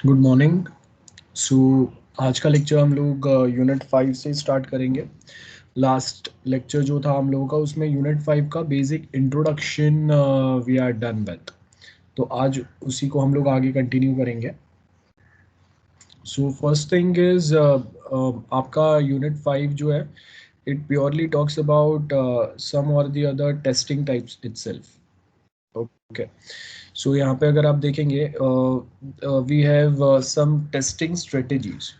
Good morning. सो आज का lecture हम लोग यूनिट 5 से स्टार्ट करेंगे। लास्ट लेक्चर जो था हम लोगों का उसमें यूनिट 5 का basic introduction we are done with, तो आज उसी को हम लोग आगे कंटिन्यू करेंगे। सो फर्स्ट थिंग इज आपका यूनिट 5 जो है it purely talks about some और the other testing types itself. Okay, so यहाँ पे अगर आप देखेंगे we have some testing strategies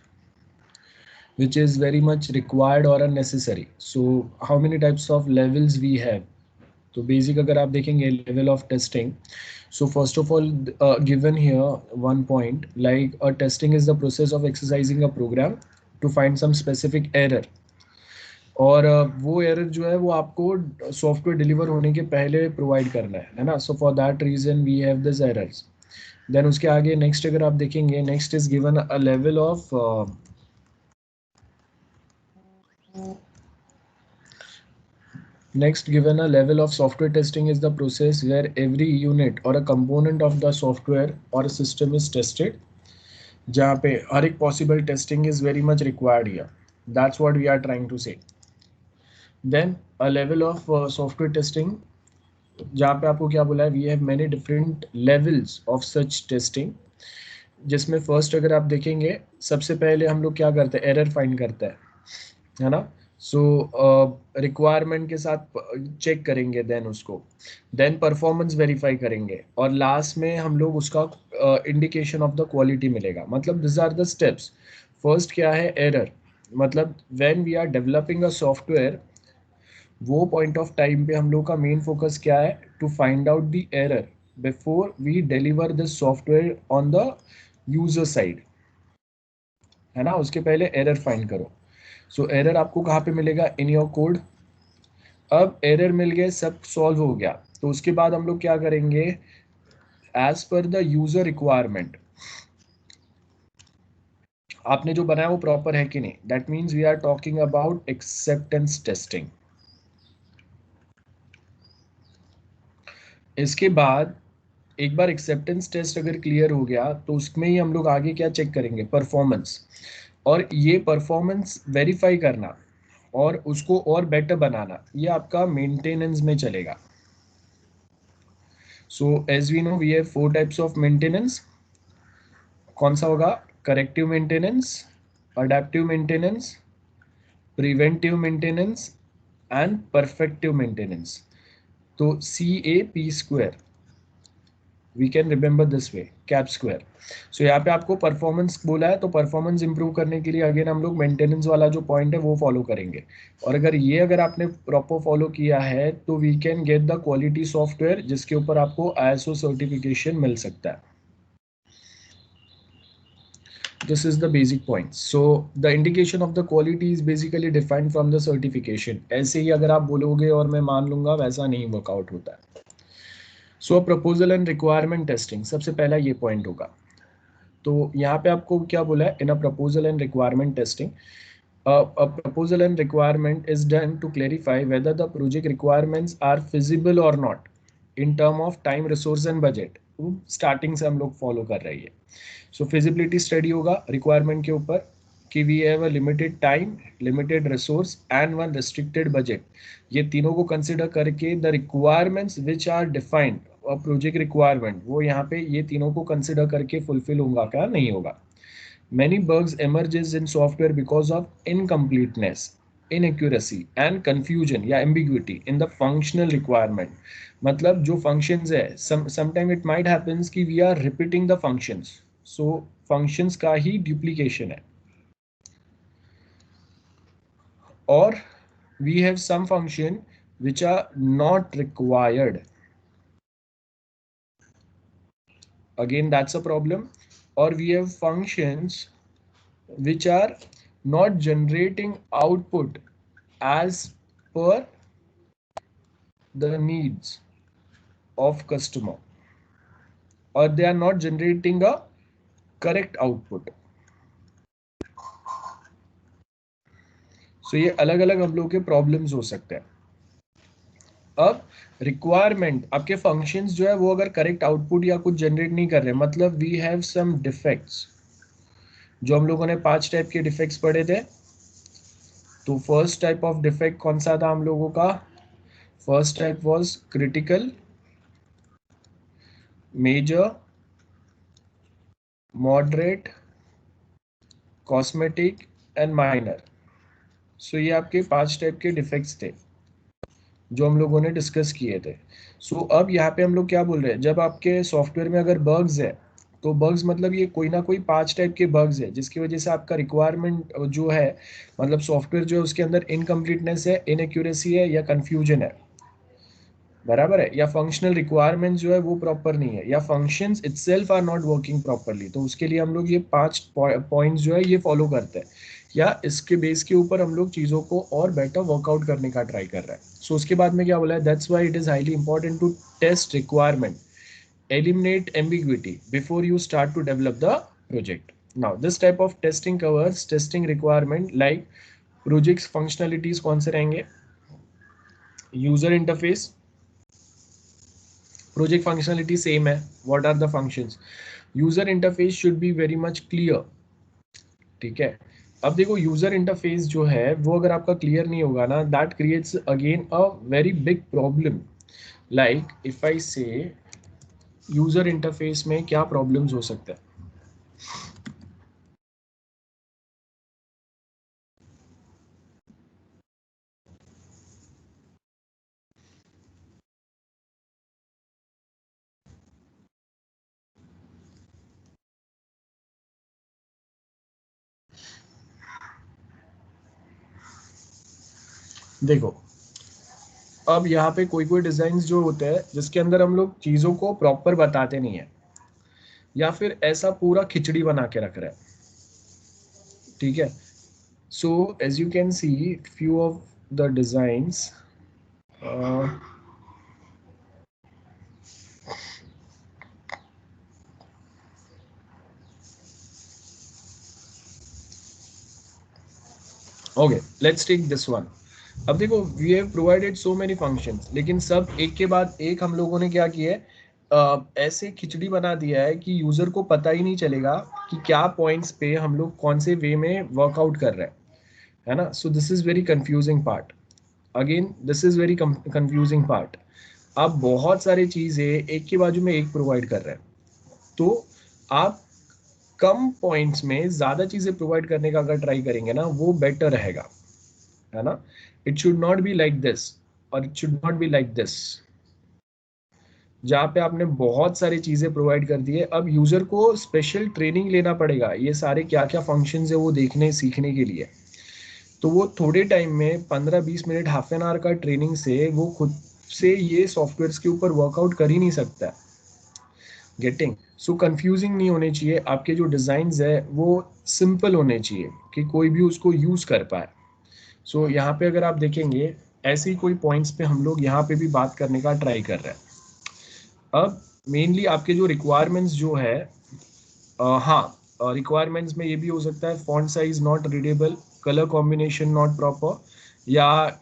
which is very much required or unnecessary. So how many types of levels we have? तो basic अगर आप देखेंगे level of testing, so first of all given here one point like a testing is the process of exercising a program to find some specific error, और वो error जो है वो आपको सॉफ्टवेयर डिलीवर होने के पहले प्रोवाइड करना है ना। So for that reason we have this errors. Then उसके आगे नेक्स्ट अगर आप देखेंगे, next is given a level of Next, given a level of software testing is the process where every unit or a component of the software or a system is tested. जहाँ पे हर एक possible testing is very much required here. That's what we are trying to say. Then a level of software testing, जहाँ पे आपको क्या बोला है, we have many different levels of such testing. जिसमें फर्स्ट अगर आप देखेंगे, सबसे पहले हम लोग क्या करते हैं, एरर फाइंड करते हैं, है ना। सो रिक्वायरमेंट के साथ चेक करेंगे, देन उसको देन परफॉर्मेंस वेरीफाई करेंगे, और लास्ट में हम लोग उसका इंडिकेशन ऑफ द क्वालिटी मिलेगा। मतलब this are the steps. First क्या है, एरर। मतलब when we are developing a software, वो पॉइंट ऑफ टाइम पे हम लोग का मेन फोकस क्या है, to find out the error before we deliver this software on the user side, है ना। उसके पहले एरर फाइंड करो। सो एरर आपको कहाँ पे मिलेगा, इन योर कोड। अब एरर मिल गए, सब सॉल्व हो गया, तो उसके बाद हम लोग क्या करेंगे, as per the user requirement आपने जो बनाया वो प्रॉपर है कि नहीं, that means we are talking about acceptance testing. इसके बाद एक बार एक्सेप्टेंस टेस्ट अगर क्लियर हो गया तो उसमें ही हम लोग आगे क्या चेक करेंगे, परफॉर्मेंस। और ये परफॉर्मेंस वेरीफाई करना और उसको और बेटर बनाना, ये आपका मेंटेनेंस में चलेगा। So as we know we have 4 types of maintenance. कौन सा होगा, corrective maintenance, adaptive maintenance, preventive maintenance and perfective maintenance. तो CAP², we can remember this way, cap square. So यहाँ पे आपको परफॉर्मेंस बोला है, तो परफॉर्मेंस इंप्रूव करने के लिए अगेन हम लोग मेंटेनेंस वाला जो पॉइंट है वो फॉलो करेंगे। और अगर आपने प्रॉपर फॉलो किया है तो we can get the quality software, जिसके ऊपर आपको ISO सर्टिफिकेशन मिल सकता है। This is the basic points. So the indication of the quality is basically defined from the certification. ऐसे ही अगर आप बोलोगे और मैं मान लूंगा, वैसा नहीं वर्कआउट होता है। सो प्रपोजल एंड रिक्वायरमेंट टेस्टिंग, सबसे पहला ये पॉइंट होगा। तो यहाँ पे आपको क्या बोला है, in a proposal and requirement testing, a proposal and requirement is done to clarify whether the project requirements are feasible or not in term of time, resource and budget. Starting से हम लोग फॉलो कर रही है। So feasibility study होगा requirement के ऊपर कि we have a limited time, limited resource and one restricted budget. ये तीनों को कंसिडर करके the requirements which are defined project requirement, वो यहाँ पे ये तीनों को कंसिडर करके फुलफिल होगा क्या नहीं होगा। Many bugs emerges in software because of incompleteness, inaccuracy and confusion या ambiguity in the functional requirement. मतलब जो functions है, sometime it might happens कि we are repeating the functions, so functions का ही duplication है, or we have some function which are not required, again that's a problem, or we have functions which are not generating output as per the needs of customer, or they are not generating a correct output. So ये अलग अलग हम लोग के problems हो सकते हैं। अब रिक्वायरमेंट, आपके फंक्शंस जो है वो अगर करेक्ट आउटपुट या कुछ जनरेट नहीं कर रहे, मतलब वी हैव सम डिफेक्ट्स, जो हम लोगों ने 5 टाइप के डिफेक्ट्स पढ़े थे। तो फर्स्ट टाइप ऑफ डिफेक्ट कौन सा था हम लोगों का? First type was critical, major, moderate, cosmetic and minor. So ये आपके 5 टाइप के डिफेक्ट्स थे जो हम लोगों ने डिस्कस किए थे। सो अब यहाँ पे हम लोग क्या बोल रहे हैं, जब आपके सॉफ्टवेयर में अगर बग्स है, तो बग्स मतलब ये कोई ना कोई 5 टाइप के बग्स है जिसकी वजह से आपका रिक्वायरमेंट जो है, मतलब सॉफ्टवेयर जो है उसके अंदर इनकम्प्लीटनेस है, इनएक्यूरेसी है या कंफ्यूजन है, बराबर है, या फंक्शनल रिक्वायरमेंट जो है वो प्रॉपर नहीं है, या functions itself are not working properly. तो उसके लिए हम लोग ये 5 पॉइंट्स जो है ये फॉलो करते हैं, या इसके बेस के ऊपर हम लोग चीज़ों को और बेटर वर्कआउट करने का ट्राई कर रहे हैं। सो उसके बाद में क्या बोला है, that's why it is highly important to test requirement, eliminate ambiguity before you start to develop the project. Now this type of testing covers testing requirement like projects functionalities कौन से रहेंगे, user interface, project functionality same है, what are the functions, user interface should be very much clear, ठीक है। अब देखो user interface जो है वो अगर आपका क्लियर नहीं होगा ना, that creates again a very big problem. Like if I से यूजर इंटरफेस में क्या प्रॉब्लम्स हो सकते हैं, देखो अब यहाँ पे कोई कोई डिजाइन जो होते हैं जिसके अंदर हम लोग चीजों को प्रॉपर बताते नहीं है, या फिर ऐसा पूरा खिचड़ी बना के रख रहे हैं, ठीक है। So as you can see few of the designs, okay let's take this one. अब देखो we have provided so many functions, लेकिन सब एक के बाद एक हम लोगों ने क्या किया है, ऐसे खिचड़ी बना दिया है कि यूजर को पता ही नहीं चलेगा कि क्या पॉइंट्स पे हम लोग कौन से वे में वर्कआउट कर रहे हैं, है ना। सो this is very confusing part, again this is very confusing part. आप बहुत सारी चीजें एक के बाजू में एक प्रोवाइड कर रहे हैं, तो आप कम पॉइंट्स में ज्यादा चीजें प्रोवाइड करने का अगर ट्राई करेंगे ना, वो बेटर रहेगा, है ना। It should not be like this, or it should not be like this, जहाँ पे आपने बहुत सारी चीजें प्रोवाइड कर दी है। अब यूजर को स्पेशल ट्रेनिंग लेना पड़ेगा ये सारे क्या क्या फंक्शंस है वो देखने सीखने के लिए। तो वो थोड़े टाइम में 15-20 मिनट हाफ एन आवर का ट्रेनिंग से वो खुद से ये सॉफ्टवेयर के ऊपर वर्कआउट कर ही नहीं सकता। गेटिंग, सो कंफ्यूजिंग नहीं होने चाहिए आपके जो डिजाइन है, वो सिंपल होने चाहिए कि कोई भी उसको यूज कर पाए। सो यहाँ पे अगर आप देखेंगे ऐसे ही कोई पॉइंट्स पे हम लोग यहाँ पे भी बात करने का ट्राई कर रहे हैं। अब मेनली आपके जो रिक्वायरमेंट्स जो है, हाँ, रिक्वायरमेंट्स में ये भी हो सकता है font size not readable, colour combination not proper, या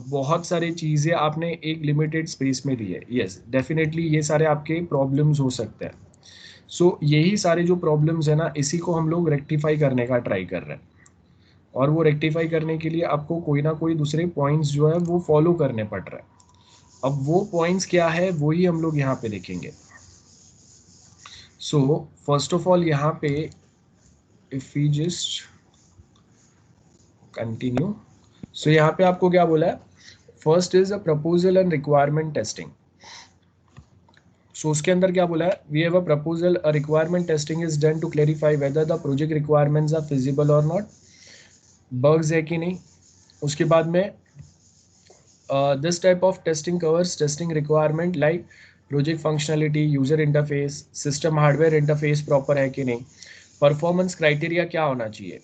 बहुत सारी चीज़ें आपने एक लिमिटेड स्पेस में दी है। यस डेफिनेटली ये सारे आपके प्रॉब्लम्स हो सकते हैं। सो यही सारे जो प्रॉब्लम्स है ना, इसी को हम लोग रेक्टिफाई करने का ट्राई कर रहे हैं, और वो रेक्टिफाई करने के लिए आपको कोई ना कोई दूसरे पॉइंट्स जो है वो फॉलो करने पड़ रहे हैं। अब वो पॉइंट्स क्या है वही हम लोग यहाँ पे देखेंगे। सो फर्स्ट ऑफ ऑल यहाँ पे if we just continue, so यहाँ पे आपको क्या बोला है, first is a proposal and requirement testing. So उसके अंदर क्या बोला है, we have a proposal, a requirement testing is done to clarify whether the project requirements are feasible or not, bugs है कि नहीं। उसके बाद में this type of testing covers testing requirement like project functionality, user interface, system hardware interface proper है कि नहीं, performance criteria क्या होना चाहिए,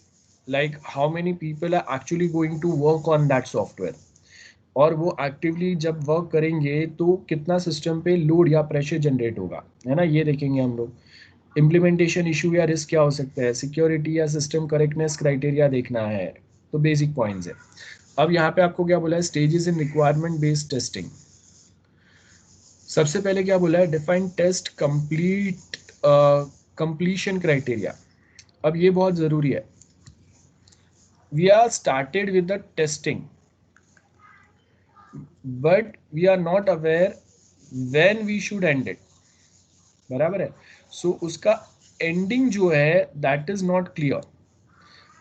like how many people are actually going to work on that software, और वो एक्टिवली जब work करेंगे तो कितना सिस्टम पे लोड या प्रेशर जनरेट होगा, है ना, ये देखेंगे हम लोग। इम्प्लीमेंटेशन इशू या रिस्क क्या हो सकता है, सिक्योरिटी या सिस्टम करेक्टनेस क्राइटेरिया देखना है। तो बेसिक पॉइंट्स है। अब यहाँ पे आपको क्या बोला है, stages in requirement based testing. सबसे पहले क्या बोला है, define test complete completion criteria. अब ये बहुत जरूरी है, we are started with the testing but we are not aware when we should end it, बराबर है। सो उसका एंडिंग जो है that is not clear.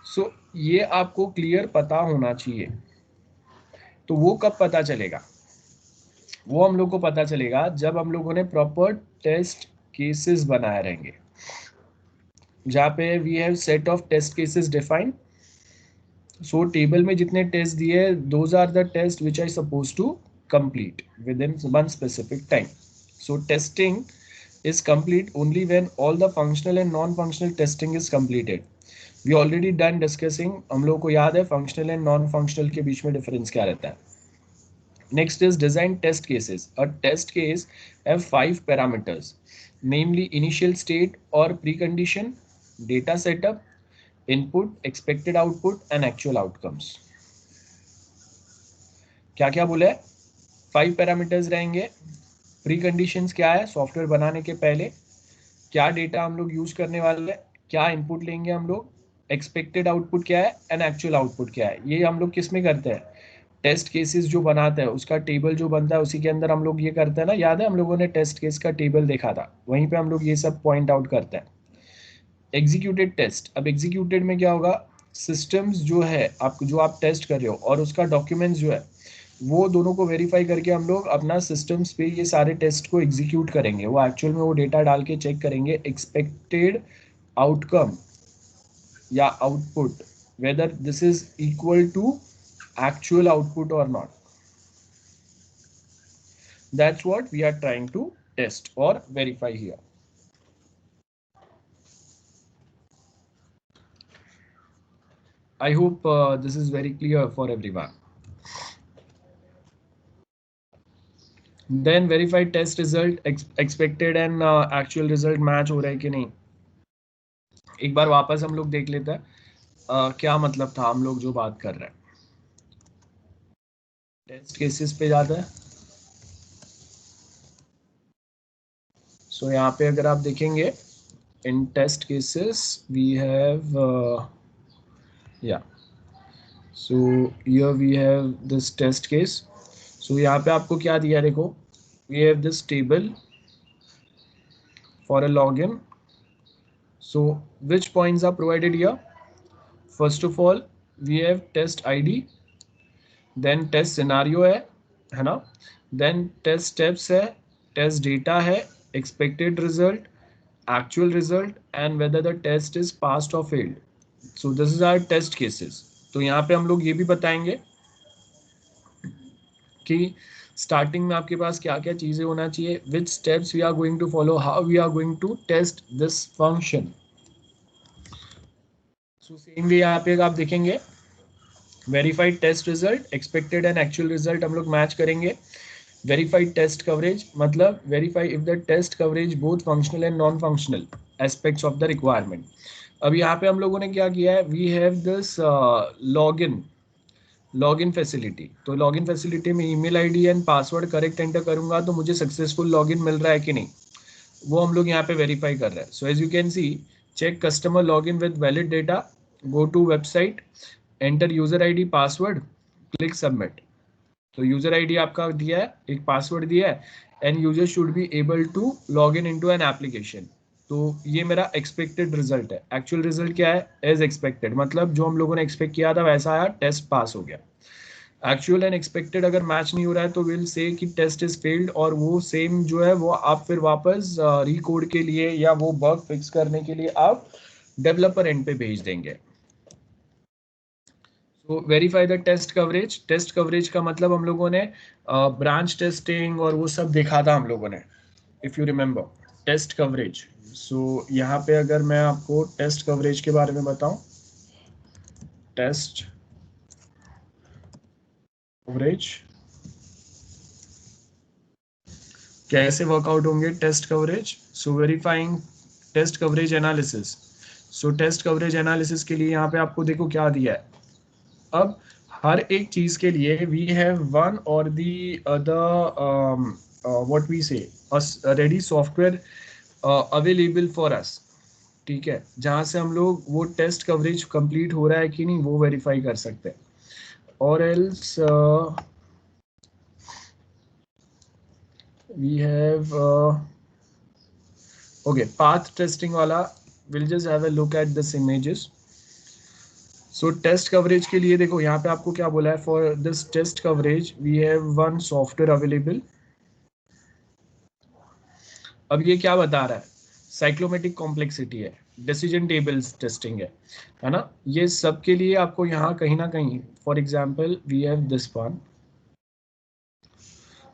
So ये आपको क्लियर पता होना चाहिए। तो वो कब पता चलेगा? वो हम लोग को पता चलेगा जब हम लोगों ने प्रॉपर टेस्ट केसेस बनाए रहेंगे, जहाँ पे we have set of test cases defined. So table में जितने टेस्ट दिए, those are the test which I suppose to complete within one specific time. So testing is complete only when all the functional and non-functional testing is completed. We already done discussing, हम लोग को याद है functional and non-functional के बीच में difference क्या रहता है। Next is design test cases. A test case have 5 parameters, namely initial state or precondition, data setup, input, expected output and actual outcomes. क्या क्या बोला है? 5 पैरामीटर्स रहेंगे। प्री कंडीशंस क्या है? सॉफ्टवेयर बनाने के पहले क्या डेटा हम लोग यूज करने वाले हैं, क्या इनपुट लेंगे हम लोग, एक्सपेक्टेड आउटपुट क्या है एंड एक्चुअल आउटपुट क्या है। ये हम लोग किस में करते हैं? टेस्ट केसेस जो बनाते हैं उसका टेबल जो बनता है उसी के अंदर हम लोग ये करते हैं ना। याद है हम लोगों ने टेस्ट केस का टेबल देखा था, वहीं पे हम लोग ये सब पॉइंट आउट करते हैं। एग्जीक्यूटेड टेस्ट, अब एग्जीक्यूटेड में क्या होगा? सिस्टम्स जो है जो आप टेस्ट कर रहे हो और उसका डॉक्यूमेंट्स जो है वो दोनों को वेरीफाई करके हम लोग अपना सिस्टम्स पे ये सारे टेस्ट को एग्जीक्यूट करेंगे। वो एक्चुअल में वो डेटा डाल के चेक करेंगे एक्सपेक्टेड आउटकम या output, whether this is equal to actual output or not. That's what we are trying to test or verify here. I hope this is very clear for everyone. Then verify test result, expected and actual result match हो रहा है कि नहीं। एक बार वापस हम लोग देख लेते हैं क्या मतलब था हम लोग जो बात कर रहे हैं। टेस्ट केसेस पे जाता है। सो यहाँ पे अगर आप देखेंगे in test cases we have so here we have this test case. So यहाँ पे आपको क्या दिया, देखो we have this table for a login. So which points are provided here? First of all we have test ID, then test scenario है ना, then test steps है, test data है, expected result, actual result and whether the test is passed or failed. So this is our test cases. तो यहाँ पे हम लोग ये भी बताएंगे कि स्टार्टिंग में आपके पास क्या क्या चीजें होना चाहिए, which steps we are going to follow, how we are going to test this function. So same way यहाँ पे आप देखेंगे verified test result, expected and actual result हम लोग मैच करेंगे। वेरीफाइड टेस्ट कवरेज मतलब verify if the test coverage both functional and non functional aspects of the requirement. अब यहाँ पे हम लोगों ने क्या किया है, we have this login facility. तो लॉगिन फैसिलिटी में email ID and password correct enter करूंगा तो मुझे सक्सेसफुल लॉगिन मिल रहा है कि नहीं, वो हम लोग यहाँ पे वेरीफाई कर रहे हैं। So as you can see, check customer login with valid data, go to website, enter user ID password, click submit. तो यूजर आईडी आपका दिया है, एक पासवर्ड दिया है and user should be able to log in into an application. तो ये मेरा एक्सपेक्टेड रिजल्ट है। एक्चुअल रिजल्ट क्या है? एज एक्सपेक्टेड, मतलब जो हम लोगों ने एक्सपेक्ट किया था वैसा आया, टेस्ट पास हो गया। एक्चुअल एंड एक्सपेक्टेड अगर मैच नहीं हो रहा है तो विल से कि टेस्ट इज फेल्ड, और वो सेम जो है वो आप फिर वापस रिकोड के लिए या वो बग फिक्स करने के लिए आप डेवलपर एंड पे भेज देंगे। तो verify the test coverage. Test coverage का मतलब हम लोगों ने ब्रांच टेस्टिंग और वो सब देखा था हम लोगों ने, if you remember test coverage. So यहाँ पे अगर मैं आपको टेस्ट कवरेज के बारे में बताऊं, टेस्ट कवरेज कैसे वर्कआउट होंगे टेस्ट कवरेज। सो वेरीफाइंग टेस्ट कवरेज एनालिसिस। सो टेस्ट कवरेज एनालिसिस के लिए यहाँ पे आपको देखो क्या दिया है। अब हर एक चीज के लिए वी हैव वन और दी अदर व्हाट वी से ready software available for us. ठीक है, जहां से हम लोग वो टेस्ट कवरेज कंप्लीट हो रहा है कि नहीं वो वेरीफाई कर सकते हैं. Or else we have okay path testing वाला, will just have a look at this images. So test coverage के लिए देखो यहाँ पे आपको क्या बोला है, for this test coverage we have one software available. अब ये क्या बता रहा है, साइक्लोमेटिक कॉम्प्लेक्सिटी है, डिसीजन टेबल्स टेस्टिंग है ना. ये सब के लिए आपको यहाँ कहीं ना कहीं, for example we have this one.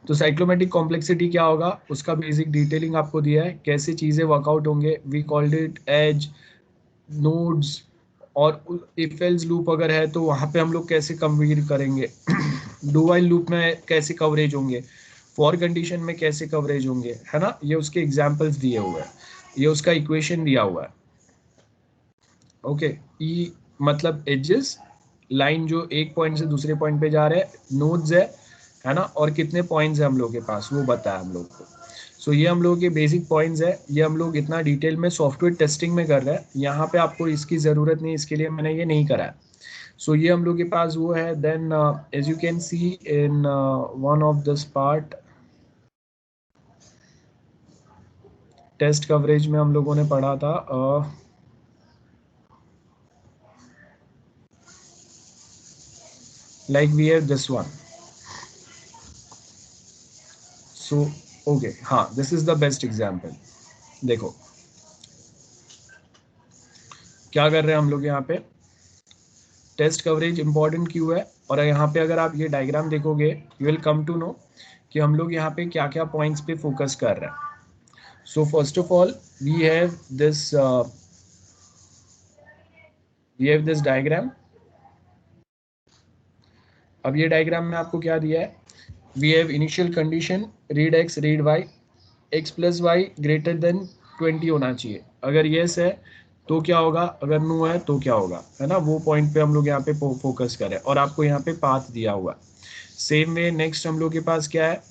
तो साइक्लोमेटिक कॉम्प्लेक्सिटी क्या होगा, उसका बेसिक डिटेलिंग आपको दिया है, कैसे चीजें वर्कआउट होंगे. We called it edge, nodes, और इफ एल्स लूप अगर है तो वहां पे हम लोग कैसे कंप्लीट करेंगे. डू व्हाइल लूप में कैसे कवरेज होंगे, फॉर कंडीशन में कैसे कवरेज होंगे, है ना. ये उसके एग्जांपल्स दिए हुए हैं, ये उसका इक्वेशन दिया हुआ है. ओके, ई मतलब एजेस, लाइन जो एक पॉइंट से दूसरे पॉइंट पे जा रहे हैं, नोड्स है ना, और कितने पॉइंट्स है हम लोग के पास वो बताया हम लोग को. सो ये हम लोग के बेसिक पॉइंट्स है, ये हम लोग इतना डिटेल में सॉफ्टवेयर टेस्टिंग में कर रहे हैं. यहाँ पे आपको इसकी ज़रूरत नहीं, इसके लिए मैंने ये नहीं करा है. सो ये हम लोग के पास वो है. Then as you can see in one of this part, test coverage में हम लोगों ने पढ़ा था like we have this one. So okay, हाँ, this is the best example. देखो क्या कर रहे हैं हम लोग यहाँ पे, टेस्ट कवरेज इंपॉर्टेंट क्यों है. और यहाँ पे अगर आप ये डायग्राम देखोगे you will come to know कि हम लोग यहाँ पे क्या क्या पॉइंट्स पे फोकस कर रहे हैं. So first of all we have this diagram. अब ये डायग्राम में आपको क्या दिया है, we have initial condition read X read Y, X plus Y greater than 20 होना चाहिए. अगर येस है तो क्या होगा, अगर नो है तो क्या होगा, है ना. वो पॉइंट पे हम लोग यहाँ पे फोकस करें, और आपको यहाँ पे पाथ दिया हुआ है. सेम वे नेक्स्ट हम लोग के पास क्या है,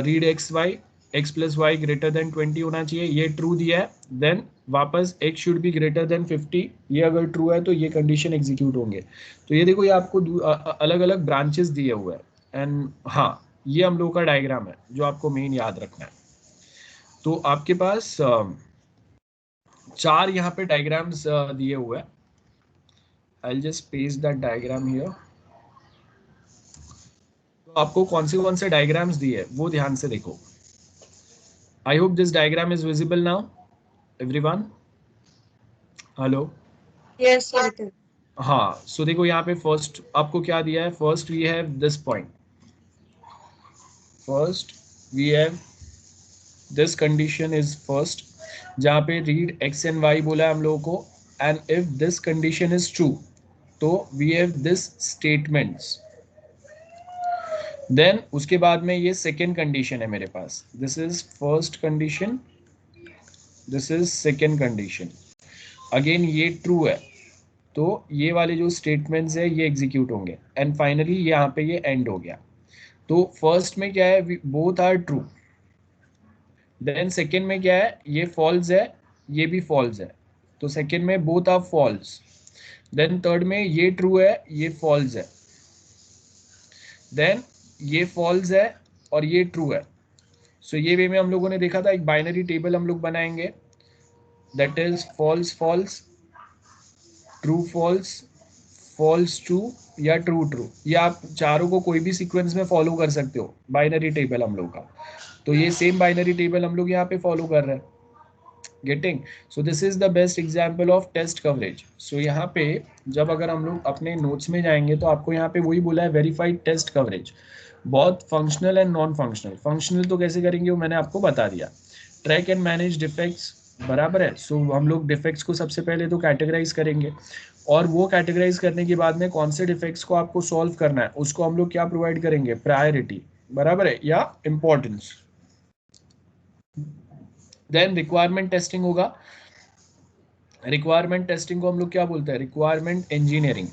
read X Y, X plus Y greater than 20 होना चाहिए, ये ट्रू दिया है. देन वापस X should be greater than 50, ये अगर ट्रू है तो ये कंडीशन एग्जीक्यूट होंगे. तो ये देखो, ये आपको अलग अलग ब्रांचेस दिए हुए हैं. एंड हाँ, ये हम लोग का डायग्राम है जो आपको मेन याद रखना है. तो आपके पास चार यहाँ पे डायग्राम्स दिए हुए हैं. I just paste that diagram here. तो आपको कौन से डायग्राम्स दिए वो ध्यान से देखो. आई hope this diagram is visible now everyone. Hello. Yes, sir. हाँ, सो देखो यहाँ पे फर्स्ट आपको क्या दिया है, first we have this point, first we have this condition is first, जहाँ पे रीड एक्स एंड वाई बोला है हम लोगों को. And if this condition is true तो we have this statements. Then उसके बाद में ये सेकेंड कंडीशन है मेरे पास, this is first condition, this is second condition. Again ये ट्रू है तो ये वाले जो स्टेटमेंट्स है ये एग्जीक्यूट होंगे. एंड फाइनली यहाँ पे ये एंड हो गया. तो फर्स्ट में क्या है, both are true. Then second में क्या है, ये फॉल्स है, ये भी फॉल्स है, तो सेकेंड में both are false. Then third में ये ट्रू है, ये फॉल्स है. देन ये फॉल्स है और ये ट्रू है. सो ये वे में हम लोगों ने देखा था, एक बाइनरी टेबल हम लोग बनाएंगे, that is false false, true false, false true, या ट्रू ट्रू. ये आप चारों को कोई भी सीक्वेंस में फॉलो कर सकते हो, बाइनरी टेबल हम लोग का. तो ये सेम बाइनरी टेबल हम लोग यहाँ पे फॉलो कर रहे हैं. Getting. So this is the best example of test coverage. So यहाँ पे जब अगर हम लोग अपने नोट्स में जाएंगे तो आपको यहाँ पे वही बोला है, वेरीफाइड टेस्ट कवरेज. बहुत functional and non functional. Functional तो कैसे करेंगे वो मैंने आपको बता दिया. ट्रैक एंड मैनेज डिफेक्ट्स, बराबर है. सो हम लोग डिफेक्ट्स को सबसे पहले तो कैटेगराइज करेंगे, और वो कैटेगराइज करने के बाद में कौन से डिफेक्ट्स को आपको सॉल्व करना है उसको हम लोग क्या प्रोवाइड करेंगे, प्रायोरिटी, बराबर है, या इंपॉर्टेंस. देन रिक्वायरमेंट टेस्टिंग होगा. रिक्वायरमेंट टेस्टिंग को हम लोग क्या बोलते हैं, रिक्वायरमेंट इंजीनियरिंग.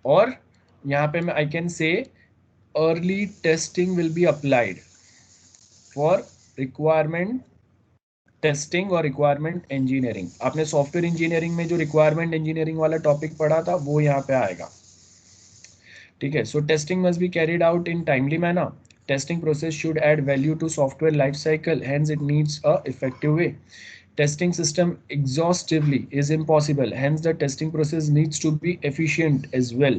और यहाँ पे मैं I can say early testing will be applied for requirement testing और रिक्वायरमेंट इंजीनियरिंग। आपने सॉफ्टवेयर इंजीनियरिंग में जो रिक्वायरमेंट इंजीनियरिंग वाला टॉपिक पढ़ा था वो यहाँ पे आएगा, ठीक है। So testing must be carried out in timely manner. Testing process should add value to software life cycle, hence it needs a effective way. Testing system exhaustively is impossible, hence the testing process needs to be efficient as well.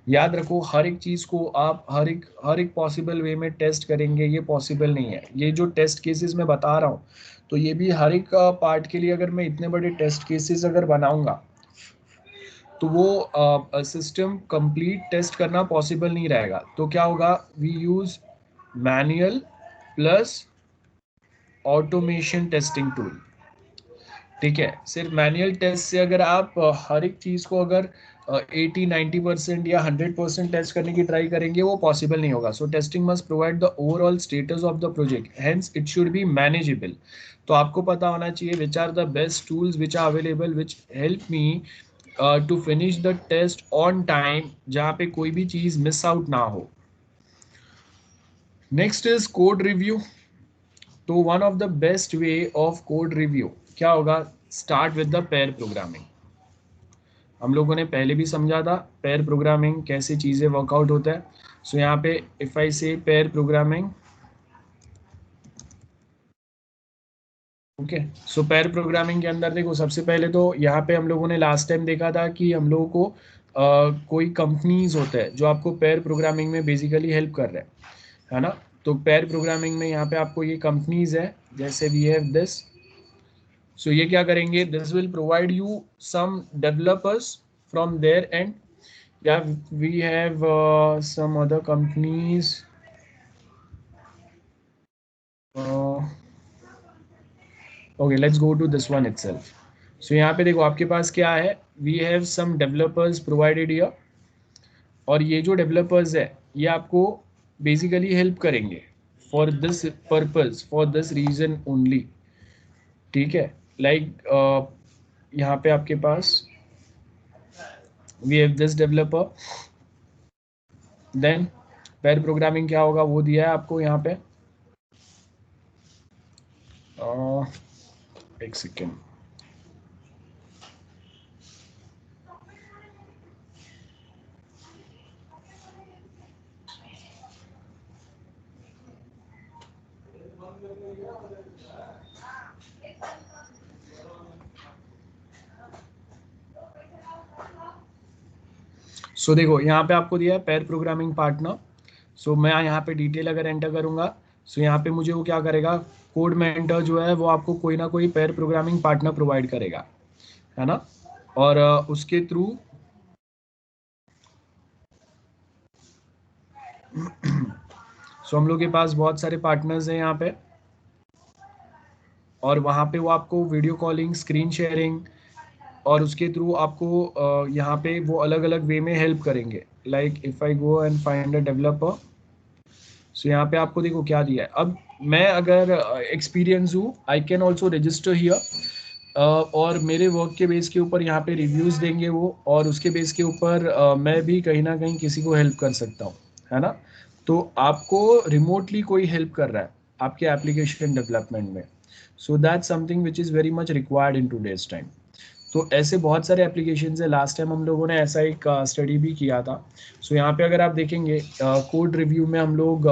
याद रखो, हर एक चीज को आप हर एक possible way में test करेंगे ये पॉसिबल नहीं है। ये जो टेस्ट केसेस मैं बता रहा हूँ, तो ये भी हर एक पार्ट के लिए अगर मैं इतने बड़े टेस्ट केसेस अगर बनाऊंगा तो वो सिस्टम कंप्लीट टेस्ट करना पॉसिबल नहीं रहेगा। तो क्या होगा, we use manual plus automation testing tool, ठीक है। सिर्फ मैनुअल टेस्ट से अगर आप हर एक चीज को अगर 80-90% या 100% टेस्ट करने की ट्राई करेंगे वो पॉसिबल नहीं होगा। So testing must provide the overall status of the project, hence it should be manageable. तो आपको पता होना चाहिए which are the best tools which are available which help me to finish the test on time, जहाँ पे कोई भी चीज मिस आउट ना हो। Next is code review. तो one of the best way of code review क्या होगा, start with the pair programming. हम लोगों ने पहले भी समझा था पेयर प्रोग्रामिंग कैसे चीजें वर्कआउट होता है। सो यहाँ पे इफ आई से पेयर प्रोग्रामिंग, ओके। सो पेयर प्रोग्रामिंग के अंदर देखो, सबसे पहले तो यहाँ पे हम लोगों ने लास्ट टाइम देखा था कि हम लोगों को कोई कंपनीज होता है जो आपको पेयर प्रोग्रामिंग में बेसिकली हेल्प कर रहे हैं, है ना। तो पेयर प्रोग्रामिंग में यहाँ पे आपको ये कंपनीज है, जैसे वी हैव दिस। सो ये क्या करेंगे, this will provide you some developers from their end, या we have some other companies. Okay, let's go to this one itself. So यहाँ पे देखो आपके पास क्या है, we have some developers provided here, और ये जो डेवलपर्स है ये आपको बेसिकली हेल्प करेंगे for this purpose, for this reason only, ठीक है। लाइक यहाँ पे आपके पास we have this developer, then pair programming क्या होगा वो दिया है आपको यहाँ पे। एक सेकेंड, सो देखो यहाँ पे आपको दिया है पेयर प्रोग्रामिंग पार्टनर। सो मैं यहाँ पे डिटेल अगर एंटर करूंगा, सो यहाँ पे मुझे वो क्या करेगा, कोड मेंटर जो है वो आपको कोई ना कोई पेयर प्रोग्रामिंग पार्टनर प्रोवाइड करेगा, है ना। और उसके थ्रू सो हम लोग के पास बहुत सारे पार्टनर्स हैं यहाँ पे, और वहाँ पे वो आपको वीडियो कॉलिंग, स्क्रीन शेयरिंग, और उसके थ्रू आपको यहाँ पे वो अलग अलग वे में हेल्प करेंगे। Like if I go and find a developer, so यहाँ पे आपको देखो क्या दिया है। अब मैं अगर एक्सपीरियंस हूँ, आई कैन ऑल्सो रजिस्टर हियर, और मेरे वर्क के बेस के ऊपर यहाँ पे रिव्यूज़ देंगे वो, और उसके बेस के ऊपर मैं भी कहीं ना कहीं किसी को हेल्प कर सकता हूँ, है ना। तो आपको रिमोटली कोई हेल्प कर रहा है आपके एप्लीकेशन डेवलपमेंट में, so that something which is very much required in today's time. तो ऐसे बहुत सारे एप्लीकेशन है, लास्ट टाइम हम लोगों ने ऐसा एक स्टडी भी किया था। सो यहाँ पे अगर आप देखेंगे कोड रिव्यू में हम लोग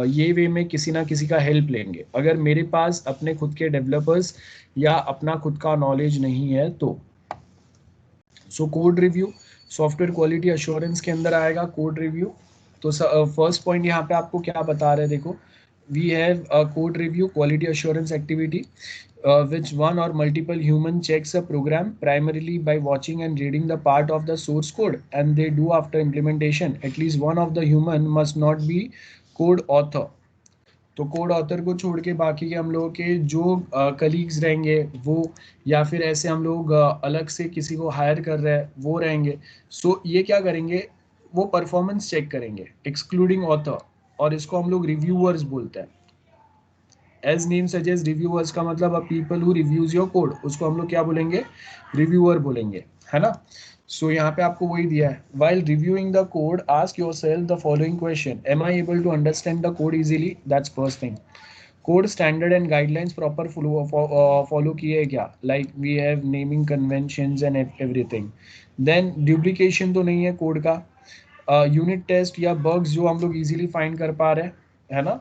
ये वे में किसी ना किसी का हेल्प लेंगे। अगर मेरे पास अपने खुद के डेवलपर्स या अपना खुद का नॉलेज नहीं है तो। So code review software quality assurance के अंदर आएगा कोड रिव्यू। तो फर्स्ट पॉइंट यहाँ पे आपको क्या बता रहे हैं, देखो we have a code review quality assurance activity which one or multiple human checks a program primarily by watching and reading the part of the source code, and they do after implementation. At least one of the human must not be code author. तो code author को छोड़ के बाकी के हम लोगों के जो कलीग्स रहेंगे वो, या फिर ऐसे हम लोग अलग से किसी को हायर कर रहे हैं वो रहेंगे। सो ये क्या करेंगे, वो परफॉर्मेंस चेक करेंगे एक्सक्लूडिंग ऑथर, और इसको हम लोग रिव्यूअर्स बोलते हैं। एज नेम सजेस्ट रिव्यूअर्स का मतलब a people who reviews your code, उसको हम लोग क्या बोलेंगे, रिव्यूअर बोलेंगे, है ना। सो यहाँ पे आपको वही दिया है, while reviewing the code ask yourself the following question, am I able to understand the code easily, that's first thing. Code standard and guidelines proper follow किए क्या, like we have naming conventions and everything. Then duplication तो नहीं है code का, unit test या bugs जो हम लोग इजीली फाइंड कर पा रहे हैं, है ना,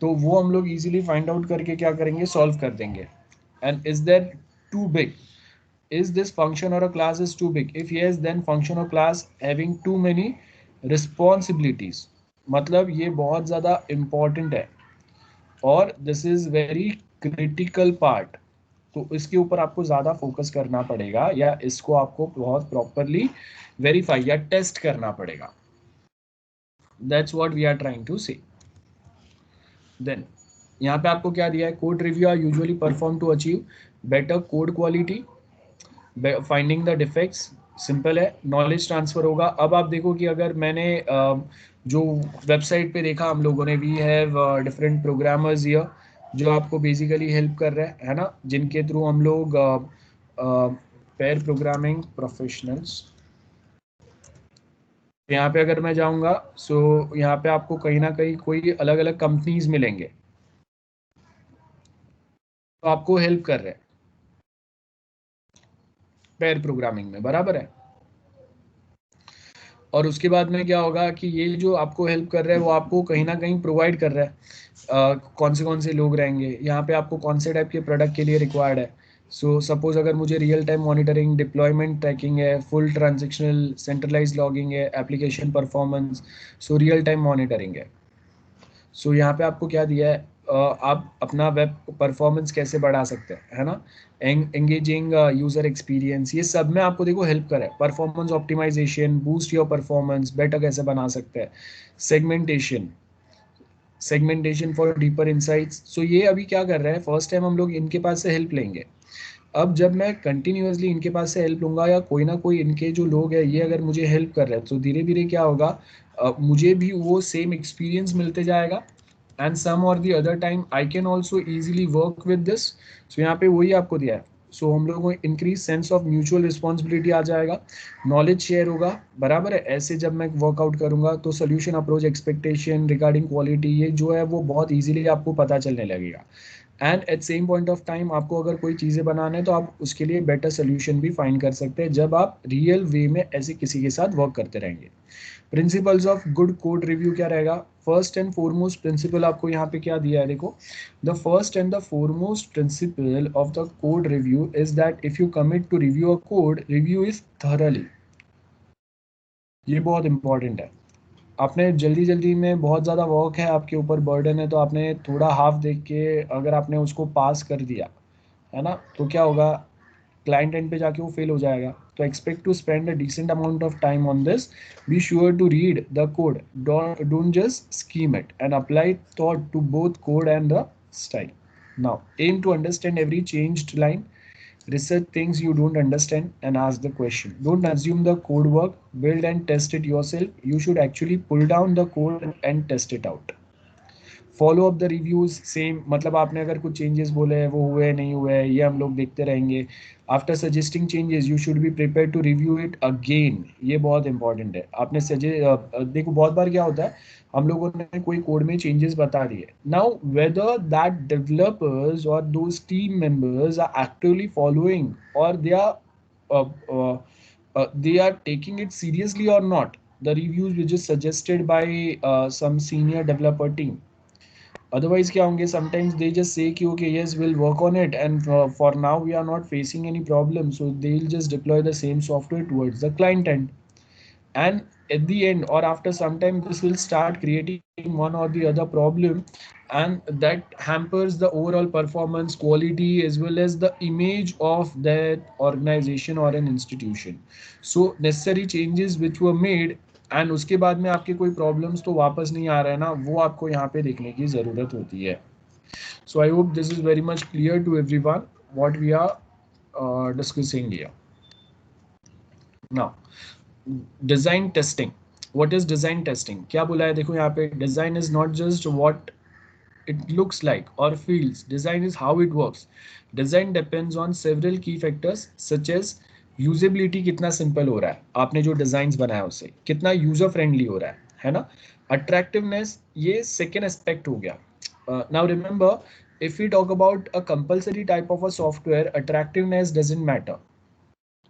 तो वो हम लोग इजीली फाइंड आउट करके क्या करेंगे, सॉल्व कर देंगे। And is that too big, is this function or a class is too big, if yes then function or class having too many responsibilities, मतलब ये बहुत ज़्यादा important है और this is very critical part, तो इसके ऊपर आपको ज़्यादा फोकस करना पड़ेगा या इसको आपको बहुत प्रॉपरली वेरीफाई या टेस्ट करना पड़ेगा। That's what we are trying to say. Then यहाँ पे आपको क्या दिया है, code review are usually perform to achieve better code quality, finding the defects, simple है, नॉलेज ट्रांसफर होगा। अब आप देखो कि अगर मैंने जो वेबसाइट पे देखा हम लोगों ने, we have different programmers here जो आपको बेसिकली हेल्प कर रहे हैं, है ना, जिनके थ्रू हम लोग पेयर प्रोग्रामिंग प्रोफेशनल्स, यहाँ पे अगर मैं जाऊँगा सो यहाँ पे आपको कहीं ना कहीं कोई अलग अलग कंपनीज मिलेंगे तो आपको हेल्प कर रहे हैं पेयर प्रोग्रामिंग में, बराबर है। और उसके बाद में क्या होगा कि ये जो आपको हेल्प कर रहा है वो आपको कहीं ना कहीं प्रोवाइड कर रहा है कौन से लोग रहेंगे यहाँ पे, आपको कौन से टाइप के प्रोडक्ट के लिए रिक्वायर्ड है। सो सपोज अगर मुझे real time monitoring, deployment tracking है, फुल ट्रांजेक्शनल सेंट्रलाइज लॉगिंग है, application performance, so real time monitoring है। सो यहाँ पे आपको क्या दिया है, आप अपना वेब परफॉर्मेंस कैसे बढ़ा सकते हैं, है ना, एंगेजिंग यूजर एक्सपीरियंस, ये सब में आपको देखो हेल्प करे, performance optimization, boost your performance better कैसे बना सकते हैं, segmentation, segmentation for deeper insights. So ये अभी क्या कर रहे हैं, फर्स्ट टाइम हम लोग इनके पास से हेल्प लेंगे। अब जब मैं कंटिन्यूअसली इनके पास से हेल्प लूंगा या कोई ना कोई इनके जो लोग हैं ये अगर मुझे हेल्प कर रहे हैं तो धीरे धीरे क्या होगा, मुझे भी वो सेम एक्सपीरियंस मिलते जाएगा and some or the other time I can also easily work with this. So यहाँ पे वही आपको दिया है। सो हम लोगों को increase sense of mutual responsibility आ जाएगा, नॉलेज शेयर होगा, बराबर है। ऐसे जब मैं वर्कआउट करूंगा तो solution approach, expectation regarding quality, ये जो है वो बहुत ईजिली आपको पता चलने लगेगा। And at same point of time आपको अगर कोई चीज़ें बनाना है तो आप उसके लिए बेटर सोल्यूशन भी फाइंड कर सकते हैं जब आप रियल वे में ऐसे किसी के साथ वर्क करते रहेंगे। Principles of good code review क्या रहेगा, फर्स्ट एंड फॉरमोस्ट प्रिंसिपल आपको यहाँ पे क्या दिया है, देखो, the first and the foremost principle of the code review is that if you commit to review a code, review is thoroughly. ये बहुत इंपॉर्टेंट है। आपने जल्दी जल्दी में बहुत ज़्यादा वर्क है आपके ऊपर, बर्डन है, तो आपने थोड़ा हाफ देख के अगर आपने उसको पास कर दिया, है ना, तो क्या होगा, क्लाइंट एंड पे जाके वो फेल हो जाएगा। तो expect to spend a decent amount of time on this, be sure to read the code, don't just skim it and apply thought to both code and the style. Now am to understand every changed line, research things you don't understand and ask the question. Don't assume the code work, build and test it yourself. You should actually pull down the code and test it out. Follow up the reviews, same, मतलब आपने अगर कुछ changes बोले हैं वो हुए नहीं हुए ये हम लोग देखते रहेंगे। After suggesting changes you should be prepare to review it again, ये बहुत इंपॉर्टेंट है। आपने देखो बहुत बार क्या होता है, हम लोगों ने कोई कोड में चेंजेस बता दिए, नाउ वेदर दैट डेवलपर्स और those team members are actively following और they are taking it seriously or not, the reviews which is suggested by some senior developer team। Otherwise क्या होंगे, sometimes they just say कि okay yes we'll work on it and for now we are not facing any problem, so they'll just deploy the same software towards the client end, and at the end or after some time this will start creating one or the other problem, and that hampers the overall performance, quality as well as the image of that organization or an institution। So necessary changes which were made and उसके बाद में आपके कोई problems तो वापस नहीं आ रहा है ना, वो आपको यहाँ पे देखने की ज़रूरत होती है। So I hope this is very much clear to everyone what we are discussing here now. Design testing, what is design testing, क्या बोला है, देखो यहाँ पे, design is not just what it looks like or feels, design is how it works। design depends on several key factors such as usability, कितना simple हो रहा है, आपने जो डिजाइन बनाया उससे कितना यूजर फ्रेंडली हो रहा है ना, अट्रैक्टिवनेस, ये सेकेंड एस्पेक्ट हो गया, Now remember, if we talk about a compulsory type of a software, attractiveness doesn't matter.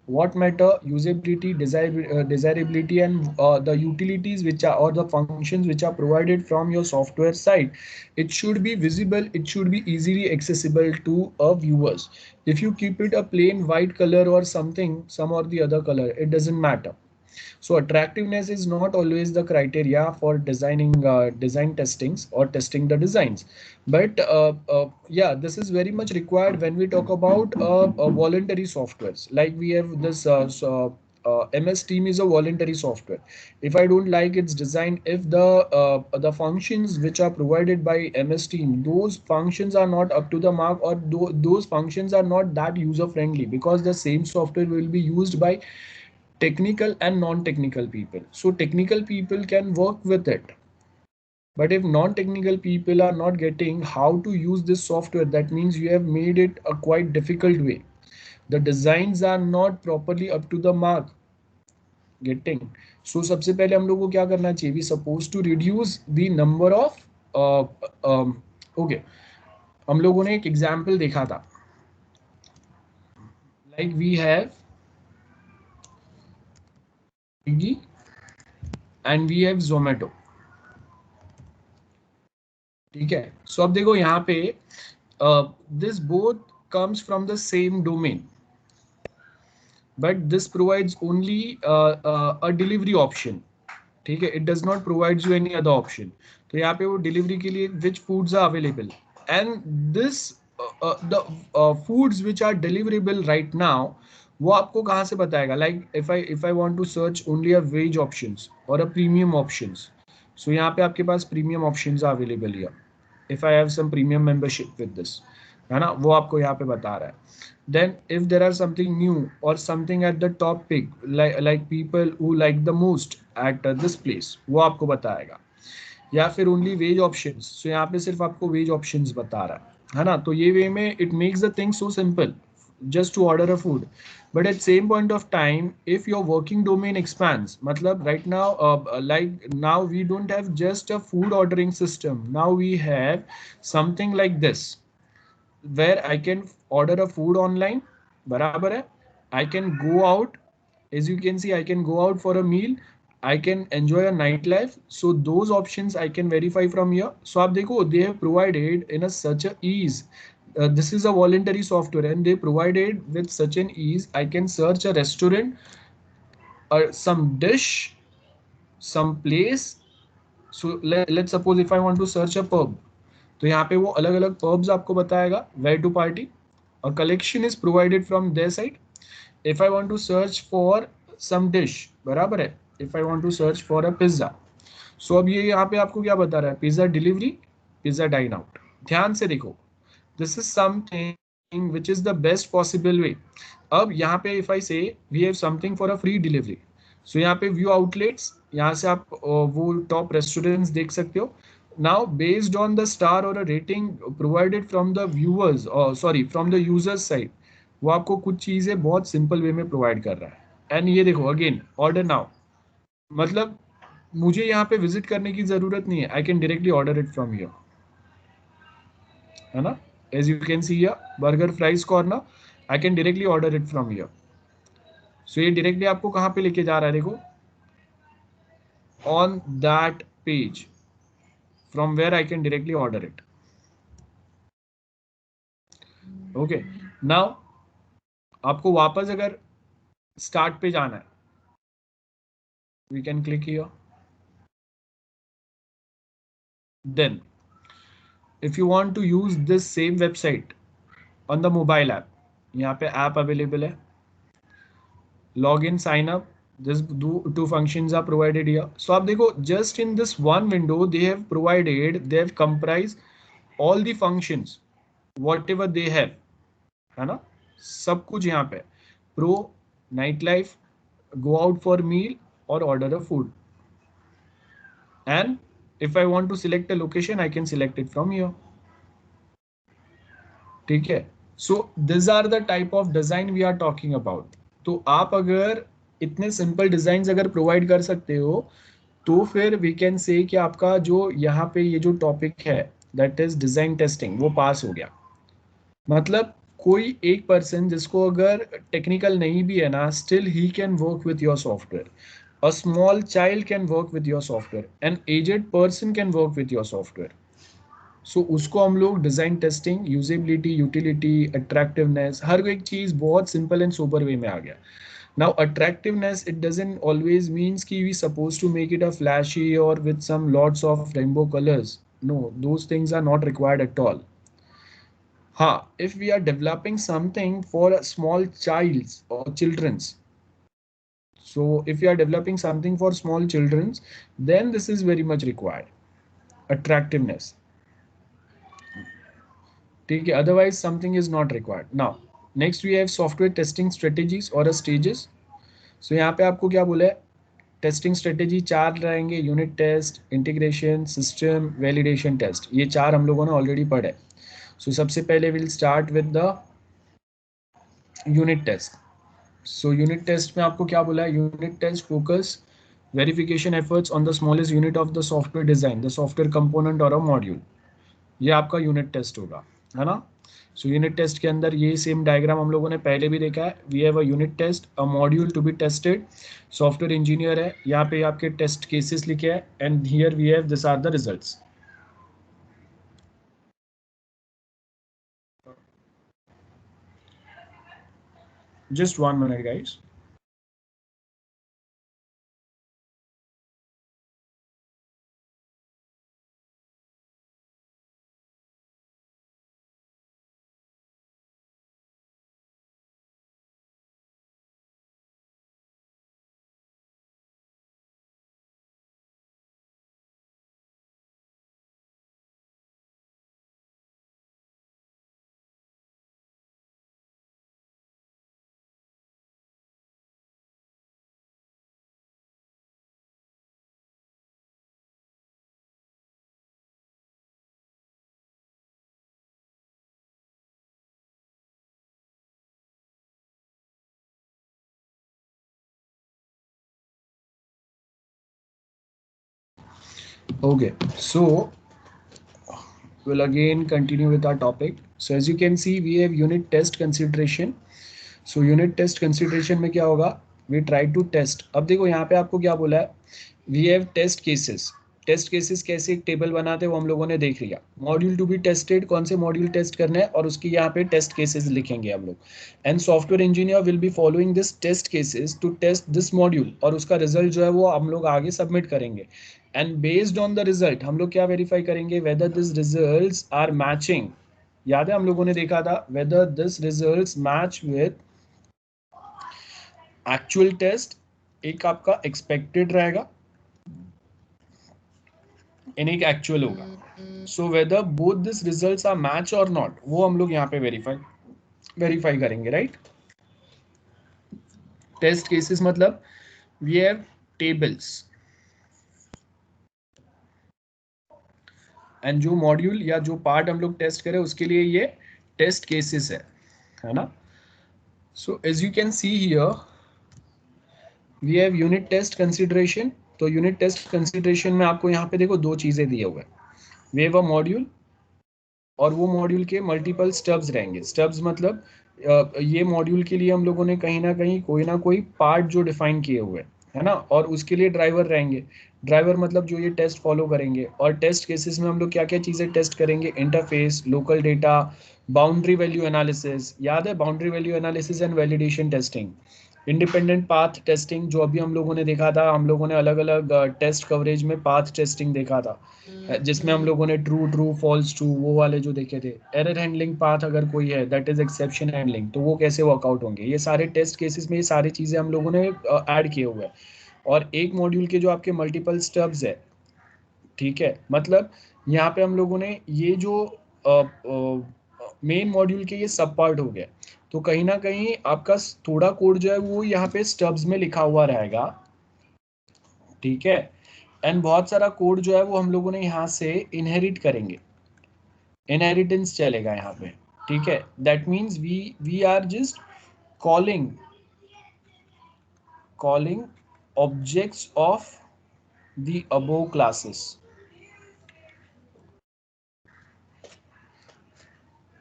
What matter? Usability, desirability, and the utilities which are, or the functions which are provided from your software side. It should be visible, it should be easily accessible to viewers. If you keep it a plain white color or something, some or the other color, it doesn't matter. So attractiveness is not always the criteria for designing design testings or testing the designs. But yeah, this is very much required when we talk about voluntary softwares. Like we have this MS Team is a voluntary software. If I don't like its design, if the functions which are provided by MS Team, those functions are not up to the mark, or those functions are not that user friendly, because the same software will be used by technical and non-technical people. So technical people can work with it. But if non-technical people are not getting how to use this software, that means you have made it a quite difficult way. The designs are not properly up to the mark. Getting. So सबसे पहले हम लोग को क्या करना चाहिए? We supposed to reduce the number of okay. हम लोगों ने एक एग्जाम्पल देखा था. Like we have Swiggy and we have Zomato. ठीक है. सो अब देखो यहाँ पे this both comes from the same domain, but this provides only a delivery option. ठीक है. It does not provide you any other option. तो यहाँ पे वो delivery के लिए which foods are available, and this the foods which are deliverable right now, वो आपको कहाँ से बताएगा? Like if I want to search only a wage options or a premium options, so यहाँ पे आपके पास premium options are available here. If I have some premium membership with this, है ना, वो आपको यहाँ पे बता रहा है. Then if there are something new or something at the top pick, like people who like the most at this place, वो आपको बताएगा. या फिर ओनली वेज ऑप्शंस, सो यहाँ पे सिर्फ आपको वेज ऑप्शंस बता रहा है ना. तो ये वे में it makes the thing so simple just to order a food. But at same point of time, if your working domain expands, matlab right now, like now we don't have just a food ordering system. Now we have something like this, where I can order a food online. बराबर है. I can go out, as you can see, I can go out for a meal. I can enjoy a nightlife. So those options I can verify from here. So आप देखो, they have provided in a such a ease. This is a voluntary software, and they provided with such an ease. I can search a restaurant, some dish, some place. So let's suppose if I want to search a pub, तो यहाँ पे वो अलग अलग pubs आपको बताएगा where to party. A collection is provided from their side. If I want to search for some dish, बराबर है. If I want to search for a pizza, so अब ये यहाँ पे आपको क्या बता रहा है? Pizza delivery, pizza dine out. ध्यान से देखो, this is something which is the best possible way. अब यहाँ पे if I say we have something for a free delivery, so यहाँ पे view outlets, यहाँ से आप वो top restaurants देख सकते हो. Now based on the star or a rating provided from the viewers, or sorry from the users side, वो आपको कुछ चीजें बहुत सिंपल वे में प्रोवाइड कर रहा है. एंड ये देखो अगेन ऑर्डर नाउ, मतलब मुझे यहाँ पे विजिट करने की जरूरत नहीं है. I can directly order it from here, है ना. As you can see here burger fries corner, I can directly order it from here. So ये डायरेक्टली आपको कहाँ पे लेके जा रहा है? देखो, on that page from where I can directly order it. Okay, now आपको वापस अगर स्टार्ट पे जाना है, we can click here. Then if you want to use this same website on the mobile app, यहाँ पे app available है. Login, sign up, this two functions are provided here. So आप देखो, just in this one window they have comprised all the functions whatever they have, है ना. सब कुछ यहाँ पे pro, nightlife, go out for meal or order a food. And if I want to select a location, I can select it from here. ठीक है. So these are the type of design we are talking about. तो आप अगर इतने simple design अगर provide कर सकते हो, तो फिर वी कैन से कि आपका जो यहाँ पे ये जो टॉपिक है, दैट इज डिजाइन टेस्टिंग, वो पास हो गया। मतलब कोई एक पर्सन जिसको अगर टेक्निकल नहीं भी है ना, still he can work with your software. A small child can work with your software, an aged person can work with your software. So उसको हम लोग design testing, usability, utility, attractiveness, हर एक चीज बहुत सिंपल एंड सोबर वे में आ गया। Now, attractiveness, it doesn't always means कि we supposed to make it a flashy or with some lots of rainbow colors. No, those things are not required at all. हाँ, if we are developing something for a small child's or children's, so if you are developing something for small children's, then this is very much required. Attractiveness. ठीक है, otherwise something is not required. Now, next we have software testing strategies or stages. So यहाँ पे आपको क्या बोला है, testing strategy चार रहेंगे, unit test, integration, system, validation test, ये चार हम लोगों ने ऑलरेडी पढ़े। सो सबसे पहले will start with the unit test. So unit test में आपको क्या बोला है, unit test focus verification efforts on the smallest unit of the software design, the software component और अ मॉड्यूल, ये आपका यूनिट टेस्ट होगा, है ना। सो यूनिट टेस्ट के अंदर ये सेम डायग्राम हम लोगों ने पहले भी देखा है। We have a unit test, a module to be tested, software engineer है, यहाँ पे आपके टेस्ट केसेस लिखे हैं, and here we have this are the results. Just 1 minute guys. Okay, so we'll again continue with our topic. So as you can see, we have unit test consideration. So unit test consideration में क्या होगा, we try to test। अब देखो यहाँ पे आपको क्या बोला है, we have test cases। Test cases कैसे एक टेबल बनाते हैं वो हम लोगों ने देख लिया। मॉड्यूल टू बी टेस्टेड, कौन से मॉड्यूल टेस्ट करने हैं, और उसकी यहाँ पे टेस्ट केसेस लिखेंगे हम लोग। And software engineer will be following this test cases to test this module, और उसका रिजल्ट जो है वो हम लोग आगे सबमिट करेंगे। And based on the result हम लोग क्या वेरीफाई करेंगे, whether this results are matching. याद है हम लोगों ने देखा था, वेदर दिस रिजल्ट्स मैच विद एक्चुअल टेस्ट, एक आपका एक्सपेक्टेड रहेगा, इन एक एक्चुअल होगा। So whether both this results are match और नॉट, वो हम लोग यहाँ पे वेरीफाई करेंगे, राइट। टेस्ट केसेस मतलब वी हैव टेबल्स, एंड जो मॉड्यूल या जो पार्ट हम लोग टेस्ट करें उसके लिए ये टेस्ट केसेस है ना। So as you can see here we have unit test consideration. तो यूनिट टेस्ट कंसिडरेशन में आपको यहाँ पे देखो दो चीजें दिए हुए हैं, वी हैव अ मॉड्यूल, और वो मॉड्यूल के मल्टीपल स्टब्स रहेंगे। स्टब्स मतलब ये मॉड्यूल के लिए हम लोगों ने कहीं ना कोई पार्ट जो डिफाइन किए हुए है ना, और उसके लिए ड्राइवर रहेंगे। ड्राइवर मतलब जो ये टेस्ट फॉलो करेंगे। और टेस्ट केसेस में हम लोग क्या क्या चीज़ें टेस्ट करेंगे, interface, local data, boundary value analysis, याद है boundary value analysis and validation testing, independent path testing जो अभी हम लोगों ने देखा था। हम लोगों ने अलग अलग टेस्ट कवरेज में पाथ टेस्टिंग देखा था, जिसमें हम लोगों ने ट्रू ट्रू फॉल्स ट्रू वो वाले जो देखे थे। एरर हैंडलिंग पाथ अगर कोई है, दैट इज एक्सेप्शन हैंडलिंग, तो वो कैसे वर्कआउट होंगे, ये सारे टेस्ट केसेस में ये सारी चीज़ें हम लोगों ने ऐड किए हुए हैं। और एक मॉड्यूल के जो आपके मल्टीपल स्टब्स है, ठीक है, मतलब यहाँ पे हम लोगों ने ये जो मेन मॉड्यूल के ये सब पार्ट हो गए, तो कहीं ना कहीं आपका थोड़ा कोड जो है वो यहाँ पे स्टब्स में लिखा हुआ रहेगा, ठीक है। एंड बहुत सारा कोड जो है वो हम लोगों ने यहाँ से इनहेरिट करेंगे, इनहेरिटेंस चलेगा यहाँ पे, ठीक है। That means we are just calling calling objects of the above classes,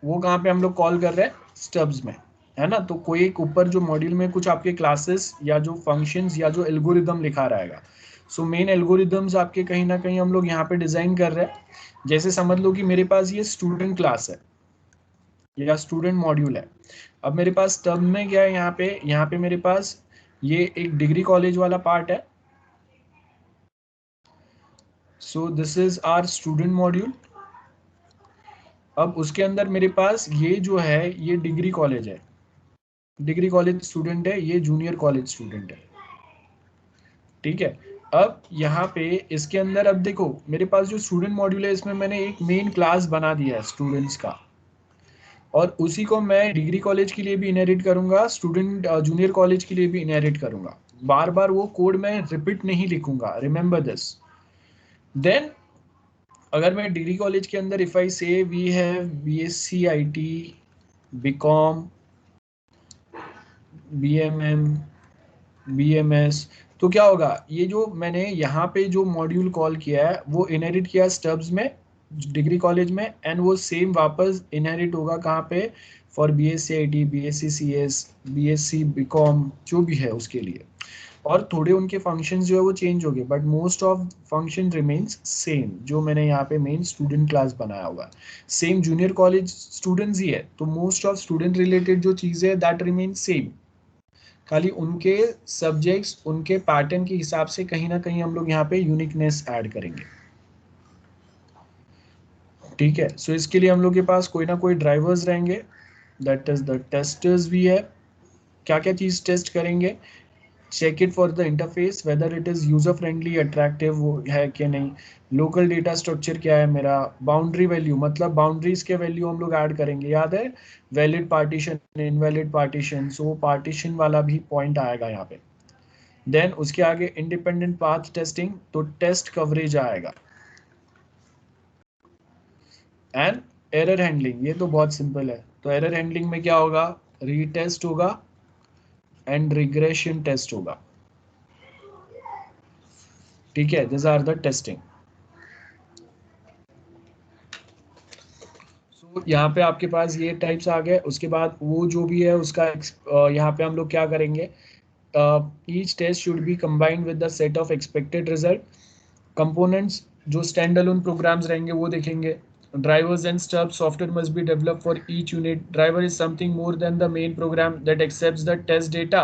वो कहाँ पे हम लोग कॉल कर रहे हैं, स्टब्स में, है ना। तो कोई एक ऊपर जो मॉड्यूल में कुछ आपके क्लासेस या जो फंक्शंस या जो एल्गोरिदम लिखा रहेगा, सो मेन एल्गोरिदम्स आपके कहीं ना कहीं हम लोग यहाँ पे डिजाइन कर रहे हैं। जैसे समझ लो कि मेरे पास ये स्टूडेंट क्लास है या स्टूडेंट मॉड्यूल है। अब मेरे पास स्टब में क्या है, यहाँ पे मेरे पास ये एक डिग्री कॉलेज वाला पार्ट है। So this is our student module. अब उसके अंदर मेरे पास ये जो है ये डिग्री कॉलेज है, डिग्री कॉलेज स्टूडेंट है, ये जूनियर कॉलेज स्टूडेंट है, ठीक है। अब यहाँ पे इसके अंदर अब देखो मेरे पास जो स्टूडेंट मॉड्यूल है इसमें मैंने एक मेन क्लास बना दिया है स्टूडेंट्स का, और उसी को मैं डिग्री कॉलेज के लिए भी इनहेरिट करूंगा, स्टूडेंट जूनियर कॉलेज के लिए भी इनहेरिट करूंगा। बार बार वो कोड मैं रिपीट नहीं लिखूंगा, रिमेंबर दिस। देन अगर मैं डिग्री कॉलेज के अंदर if I say we have BSc IT, BCom, BMM, BMS, तो क्या होगा, ये जो मैंने यहाँ पे जो मॉड्यूल कॉल किया है वो इनहेरिट किया स्टब्स में डिग्री कॉलेज में, एंड वो सेम वापस इनहेरिट होगा कहाँ पे, for BSc IT, BSc CS, BSc BCom, जो भी है उसके लिए। और थोड़े उनके फंक्शंस जो है वो चेंज हो गए, but most of function remains same, जो मैंने यहाँ पे मेन स्टूडेंट क्लास बनाया हुआ है। सेम जूनियर कॉलेज स्टूडेंट्स ही है, तो मोस्ट ऑफ स्टूडेंट रिलेटेड जो चीज़ें है दैट रिमेन सेम, खाली उनके सब्जेक्ट्स उनके पैटर्न के हिसाब से कहीं ना कहीं हम लोग यहाँ पे यूनिकनेस ऐड करेंगे, ठीक है। सो इसके लिए हम लोग के पास कोई ना कोई ड्राइवर्स रहेंगे, दैट इज द टेस्टर्स भी है। क्या क्या चीज़ टेस्ट करेंगे, check it for the interface whether it is user friendly attractive वो है कि नहीं, लोकल डेटा स्ट्रक्चर क्या है मेरा, बाउंड्री वैल्यू मतलब बाउंड्रीज के वैल्यू हम लोग ऐड करेंगे, याद है, वैलिड पार्टीशन, इनवैलिड पार्टीशन, सो पार्टीशन वाला भी पॉइंट आएगा यहाँ पे। देन उसके आगे इंडिपेंडेंट पाथ टेस्टिंग, तो टेस्ट कवरेज आएगा। एंड एरर हैंडलिंग, ये तो बहुत सिंपल है, तो एरर हैंडलिंग में क्या होगा, रीटेस्ट होगा एंड रिग्रेशन टेस्ट होगा, ठीक है। This are the testing. So यहाँ पे आपके पास ये टाइप्स आ गए, उसके बाद वो जो भी है उसका यहाँ पे हम लोग क्या करेंगे, each test should be combined with the set of expected result. Components जो स्टैंड अलोन प्रोग्राम्स रहेंगे वो देखेंगे। Drivers and stub software must be develop for each unit, driver is something more than the main program that accepts the test data,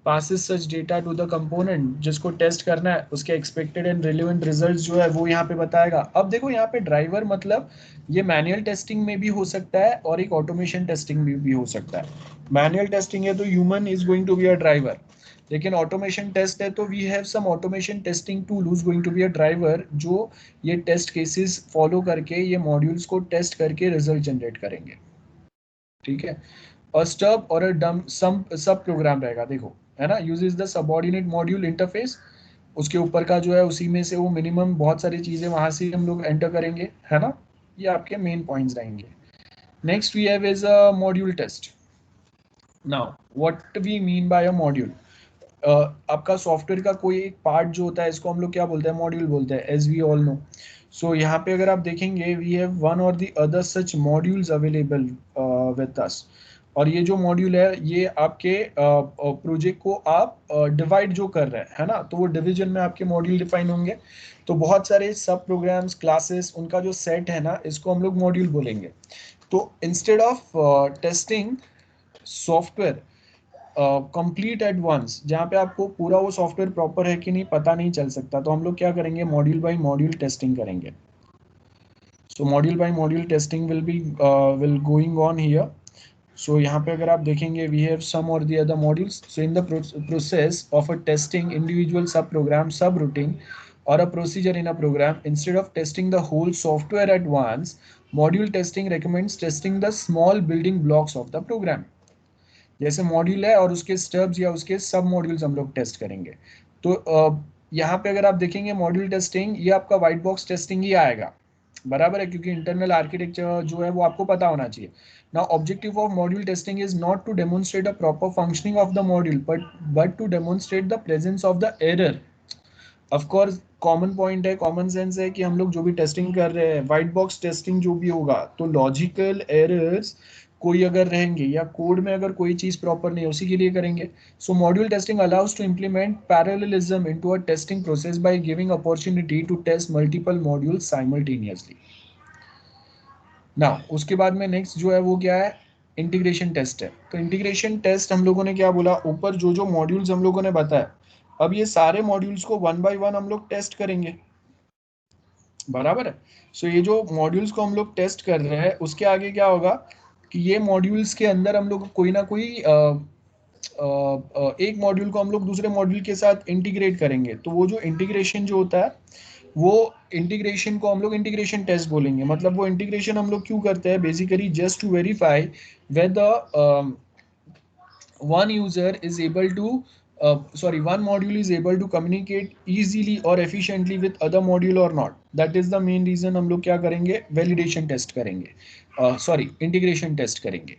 passes such data to the component जिसको test करना है, उसके expected and relevant results जो है वो यहाँ पे बताएगा। अब देखो यहाँ पे ड्राइवर मतलब ये मैनुअल टेस्टिंग में भी हो सकता है और एक ऑटोमेशन टेस्टिंग में भी हो सकता है। मैनुअल टेस्टिंग है तो human is going to be a driver, लेकिन ऑटोमेशन टेस्ट है तो we have some automation testing tool who's going to be a driver, जो ये टेस्ट केसेस फॉलो करके ये मॉड्यूल्स को टेस्ट करके रिजल्ट जनरेट करेंगे, ठीक है। और स्टब और डम सम सब प्रोग्राम रहेगा, देखो है ना, uses the subordinate module interface, उसके ऊपर का जो है उसी में से वो मिनिमम बहुत सारी चीजें वहां से हम लोग एंटर करेंगे, है ना। ये आपके मेन पॉइंट्स रहेंगे। Next we have is a module test. Now what we mean by a module, आपका सॉफ्टवेयर का कोई एक पार्ट जो होता है इसको हम लोग क्या बोलते हैं, मॉड्यूल बोलते हैं, एज वी ऑल नो। सो यहाँ पे अगर आप देखेंगे वी हैव वन और the other such modules available with us, और ये जो मॉड्यूल है ये आपके प्रोजेक्ट को आप डिवाइड जो कर रहे हैं, है ना, तो वो डिवीजन में आपके मॉड्यूल डिफाइन होंगे। तो बहुत सारे सब प्रोग्राम्स क्लासेस उनका जो सेट है ना इसको हम लोग मॉड्यूल बोलेंगे। तो instead of testing software complete at once, जहाँ पे आपको पूरा वो सॉफ्टवेयर प्रॉपर है कि नहीं पता नहीं चल सकता, तो हम लोग क्या करेंगे, मॉड्यूल बाय मॉड्यूल टेस्टिंग करेंगे। So module by module testing will going on here. So यहाँ पे अगर आप देखेंगे वी हैव सम और the other modules, so in the process of a testing individual subprogram subroutine or a procedure in a program, instead of testing the whole software at once, module testing recommends testing the small building blocks of the program। जैसे module है और उसके stubs या उसके सब modules हम लोग test करेंगे। तो यहाँ पे अगर आप देखेंगे मॉड्यूल टेस्टिंग ये आपका व्हाइट बॉक्स टेस्टिंग ही आएगा, बराबर है, क्योंकि इंटरनल आर्किटेक्चर जो है वो आपको पता होना चाहिए। Now objective of module testing is not to demonstrate a proper functioning of the module but to demonstrate the presence of the error of course common point है, कॉमन सेंस है कि हम लोग जो भी टेस्टिंग कर रहे हैं, व्हाइट बॉक्स टेस्टिंग जो भी होगा, तो लॉजिकल एरर्स कोई अगर रहेंगे या कोड में अगर कोई चीज प्रॉपर नहीं है उसी के लिए करेंगे. So module testing allows to implement parallelism into a testing process by giving opportunity to test multiple modules simultaneously. ना उसके बाद में नेक्स्ट जो है वो क्या है, इंटीग्रेशन टेस्ट है. तो इंटीग्रेशन टेस्ट हम लोगों ने क्या बोला, ऊपर जो जो मॉड्यूल्स हम लोगों ने बताया, अब ये सारे मॉड्यूल्स को वन बाय वन हम लोग टेस्ट करेंगे. बराबर है. सो ये जो मॉड्यूल्स को हम लोग टेस्ट कर रहे हैं उसके आगे क्या होगा कि ये मॉड्यूल्स के अंदर हम लोग कोई ना कोई एक मॉड्यूल को हम लोग दूसरे मॉड्यूल के साथ इंटीग्रेट करेंगे. तो वो जो इंटीग्रेशन जो होता है, वो इंटीग्रेशन को हम लोग इंटीग्रेशन टेस्ट बोलेंगे. मतलब वो इंटीग्रेशन हम लोग क्यों करते हैं, basically just to verify whether one user is able to one module is able to communicate easily or efficiently with other module or not. That is the main reason हम लोग क्या करेंगे, validation test करेंगे, integration test करेंगे.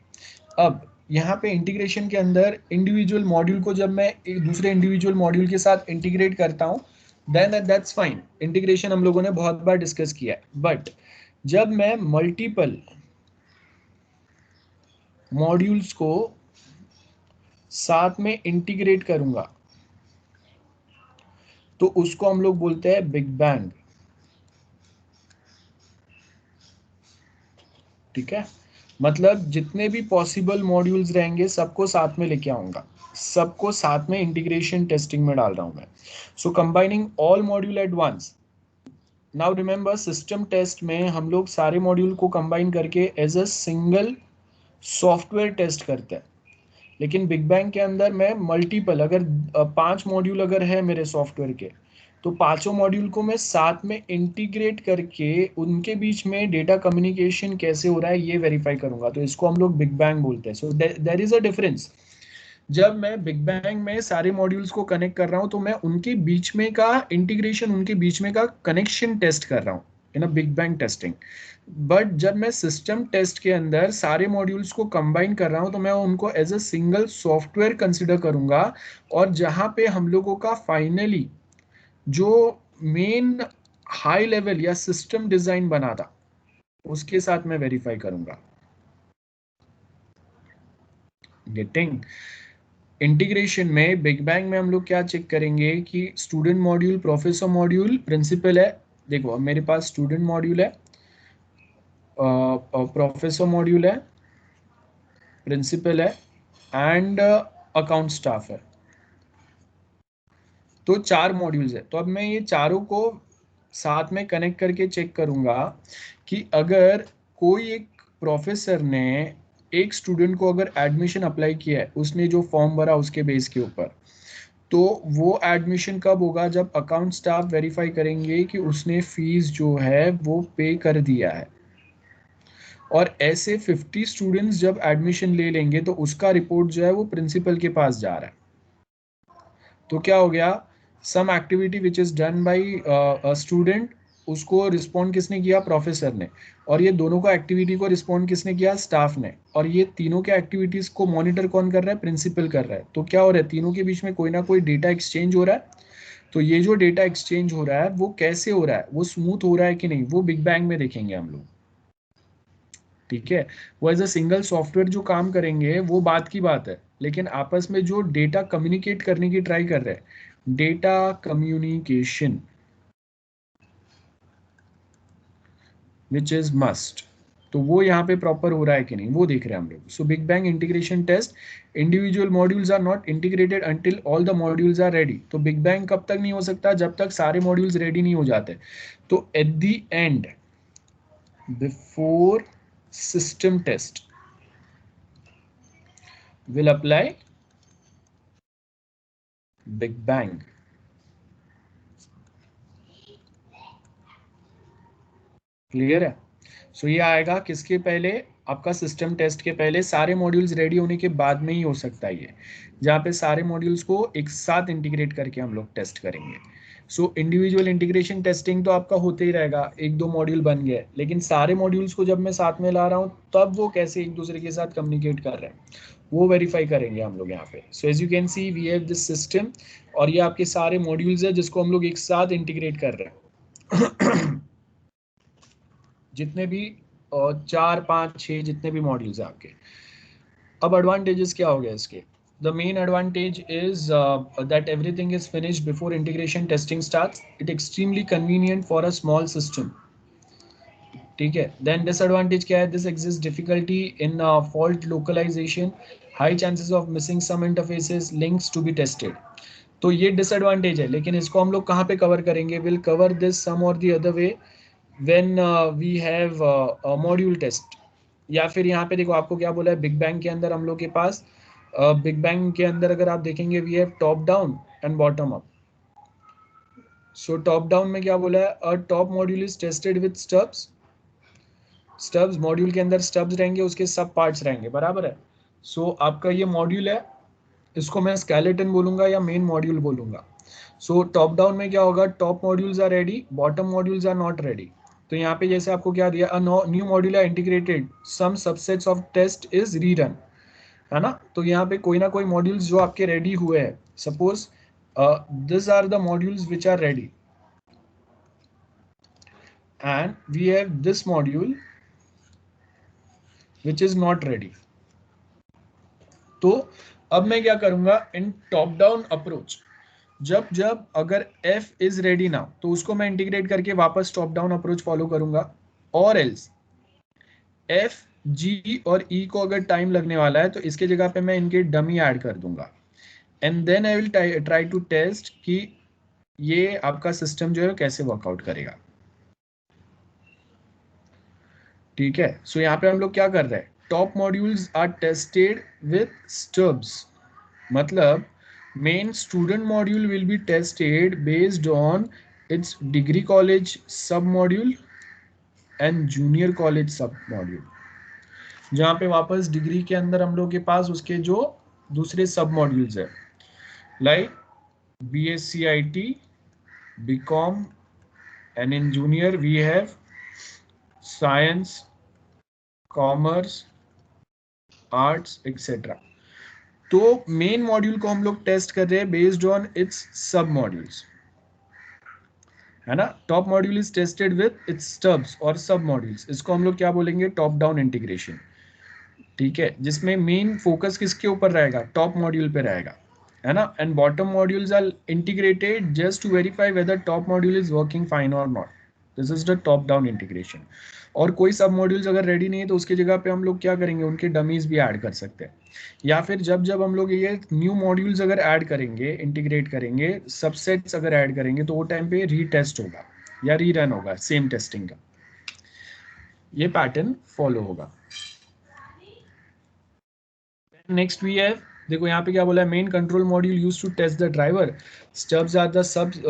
अब यहाँ पे integration के अंदर इंडिविजुअल मॉड्यूल को जब मैं एक दूसरे इंडिविजुअल मॉड्यूल के साथ इंटीग्रेट करता हूँ, देन दैट्स फाइन. इंटीग्रेशन हम लोगों ने बहुत बार डिस्कस किया है. बट जब मैं मल्टीपल मॉड्यूल्स को साथ में इंटीग्रेट करूंगा तो उसको हम लोग बोलते हैं बिग बैंग. ठीक है, मतलब जितने भी पॉसिबल मॉड्यूल्स रहेंगे सबको साथ में लेके आऊंगा, सबको साथ में इंटीग्रेशन टेस्टिंग में डाल रहा हूं मैं. So combining all module at once. Now remember, system test में हम लोग सारे मॉड्यूल को कंबाइन करके as a single software test करते हैं. लेकिन बिग बैंग के अंदर मैं मल्टीपल, अगर 5 मॉड्यूल अगर है मेरे सॉफ्टवेयर के, तो पांचों मॉड्यूल को मैं साथ में इंटीग्रेट करके उनके बीच में डेटा कम्युनिकेशन कैसे हो रहा है ये वेरीफाई करूंगा. तो इसको हम लोग बिग बैंग बोलते हैं. So there is a difference. जब मैं बिग बैंग में सारे मॉड्यूल्स को कनेक्ट कर रहा हूं तो मैं उनके बीच में का इंटीग्रेशन, उनके बीच में का कनेक्शन टेस्ट कर रहा हूं in a big bang testing. But जब मैं सिस्टम टेस्ट के अंदर सारे मॉड्यूल्स को कंबाइन कर रहा हूं तो मैं उनको as a single software consider करूंगा. और जहां पे हम लोगों का फाइनली जो मेन हाई लेवल या सिस्टम डिजाइन बना था उसके साथ मैं वेरीफाई करूंगा. गेटिंग. इंटीग्रेशन में बिग बैंग में हम लोग क्या चेक करेंगे कि student module, professor module, principal है. देखो अब मेरे पास स्टूडेंट मॉड्यूल है, प्रोफेसर मॉड्यूल है, प्रिंसिपल है एंड अकाउंट स्टाफ है. तो 4 मॉड्यूल्स है. तो अब मैं ये चारों को साथ में कनेक्ट करके चेक करूंगा कि अगर कोई एक प्रोफेसर ने एक स्टूडेंट को अगर एडमिशन अप्लाई किया है, उसने जो फॉर्म भरा उसके बेस के ऊपर, तो वो एडमिशन कब होगा, जब अकाउंट स्टाफ वेरीफाई करेंगे कि उसने फीस जो है वो पे कर दिया है. और ऐसे 50 स्टूडेंट्स जब एडमिशन ले लेंगे तो उसका रिपोर्ट जो है वो प्रिंसिपल के पास जा रहा है. तो क्या हो गया, some activity which is done by student, उसको रिस्पॉन्ड किसने किया, प्रोफेसर ने. और ये दोनों का एक्टिविटी को रिस्पॉन्ड किसने किया, स्टाफ ने. और ये तीनों के एक्टिविटीज को मॉनिटर कौन कर रहा है, प्रिंसिपल कर रहा है. तो क्या हो रहा है, तीनों के बीच में कोई ना कोई डेटा एक्सचेंज हो रहा है. तो ये जो डेटा एक्सचेंज हो रहा है वो कैसे हो रहा है, वो स्मूथ हो रहा है कि नहीं, वो बिग बैंग में देखेंगे हम लोग. ठीक है, वो एज अ सिंगल सॉफ्टवेयर जो काम करेंगे वो बात की बात है, लेकिन आपस में जो डेटा कम्युनिकेट करने की ट्राई कर रहे हैं, data communication which is must, तो वो यहाँ पे प्रॉपर हो रहा है कि नहीं वो देख रहे हैं हम लोग. So big bang integration test, individual modules are not integrated until all the modules are ready. तो बिग बैंग कब तक नहीं हो सकता, जब तक सारे मॉड्यूल्स रेडी नहीं हो जाते. तो at the end, before system test will apply big bang. Clear है. सो ये आएगा किसके पहले, आपका सिस्टम टेस्ट के पहले, सारे मॉड्यूल्स रेडी होने के बाद में ही हो सकता है ये, जहाँ पे सारे मॉड्यूल्स को एक साथ इंटीग्रेट करके हम लोग टेस्ट करेंगे. सो इंडिविजुअल इंटीग्रेशन टेस्टिंग तो आपका होते ही रहेगा, एक दो मॉड्यूल बन गए, लेकिन सारे मॉड्यूल्स को जब मैं साथ में ला रहा हूँ तब वो कैसे एक दूसरे के साथ कम्युनिकेट कर रहे हैं वो वेरीफाई करेंगे हम लोग यहाँ पे। So as you can see we have this system, और ये आपके सारे मॉड्यूल्स है जिसको हम लोग एक साथ इंटीग्रेट कर रहे हैं। जितने भी 4 5 6 जितने भी मॉड्यूल्स हैं आपके। अब एडवांटेजेस क्या हो गया इसके? The main advantage is that everything is finished before integration testing starts. It extremely convenient for a small system. ठीक है। देन डिसएडवांटेज क्या है? This exist difficulty in fault localization, high chances of missing some interfaces, links to be tested. तो ये disadvantage है, लेकिन इसको हम लोग कहाँ पे कवर करेंगे? विल कवर दिस सम और the other way when we have module test. या फिर यहाँ पे देखो आपको क्या बोला है, बिग बैंग के अंदर हम लोग के पास, बिग बैंग के अंदर अगर आप देखेंगे we have top down and bottom up. So top down में क्या बोला है? A top module is tested with stubs. Stubs module के अंदर स्टब्स रहेंगे, उसके सब पार्ट्स रहेंगे, बराबर है। सो आपका ये मॉड्यूल है, इसको मैं स्केलेटन बोलूंगा या मेन मॉड्यूल बोलूंगा। सो टॉप डाउन में क्या होगा? Top modules are ready, bottom modules are not ready. तो यहाँ पे जैसे आपको क्या दिया, new module are integrated, some subsets of test is rerun, है ना। तो यहाँ पे कोई ना कोई मॉड्यूल्स जो आपके रेडी हुए हैं, suppose this are the modules which are ready and we have this module which is not ready. तो अब मैं क्या करूंगा इन टॉप डाउन अप्रोच, जब जब अगर F इज रेडी ना, तो उसको मैं इंटीग्रेट करके वापस टॉप डाउन अप्रोच फॉलो करूंगा। और एल्स F G और E को अगर टाइम लगने वाला है तो इसके जगह पे मैं इनके डमी ऐड कर दूंगा, and then I will try to test कि ये आपका सिस्टम जो है कैसे वर्कआउट करेगा। ठीक है। सो यहाँ पे हम लोग क्या कर रहे हैं? Top modules are tested with stubs, मतलब main student module will be tested based on its degree college sub module and junior college sub module, जहाँ पे वापस डिग्री के अंदर हम लोग के पास उसके जो दूसरे सब मॉड्यूल्स है, like BSc IT, BCom, and in junior we have science, commerce, arts, etc. तो मेन मॉड्यूल को हम लोग टेस्ट कर रहे हैं based on its sub modules, है ना। Top module is tested with its stubs और सब मॉड्यूल्स, इसको हम लोग क्या बोलेंगे? Top down integration. ठीक है, जिसमें मेन फोकस किसके ऊपर रहेगा? टॉप मॉड्यूल पे रहेगा, है ना। And bottom modules are integrated just to verify whether top module is working fine और not. This is the top down integration. और कोई सब मॉड्यूल्स अगर रेडी नहीं है तो उसकी जगह पे हम लोग क्या करेंगे? उनके डमीज भी ऐड कर सकते हैं, या फिर जब जब हम लोग ये न्यू मॉड्यूल्स अगर ऐड करेंगे, इंटीग्रेट करेंगे, सबसेट्स अगर ऐड करेंगे, तो वो टाइम पे रीटेस्ट होगा या रीरन होगा सेम टेस्टिंग का। ये पैटर्न फॉलो होगा। नेक्स्ट वी हैव, देखो यहाँ पे क्या बोला है? Main control module use to test the driver, stubs are the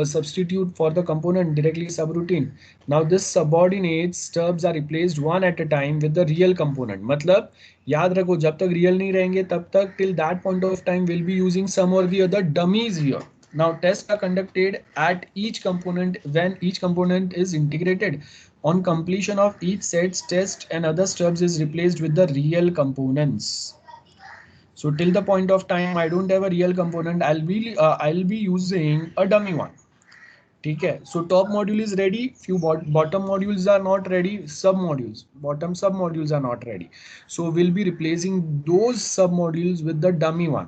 substitute for the component directly subroutine. Now this subordinate stubs are replaced one at a time with the real component. मतलब याद रखो, जब तक real नहीं रहेंगे तब तक till that point of time we'll be using some or the other dummies here. Now tests are conducted at each component when each component is integrated. On completion of each set's test, and other stubs is replaced with the real components. So till the point of time I don't have a real component, I'll be using a dummy one. ठीक है। So top module is ready, few bottom modules are not ready, sub modules, bottom sub modules are not ready. So we'll be replacing those sub modules with the dummy one.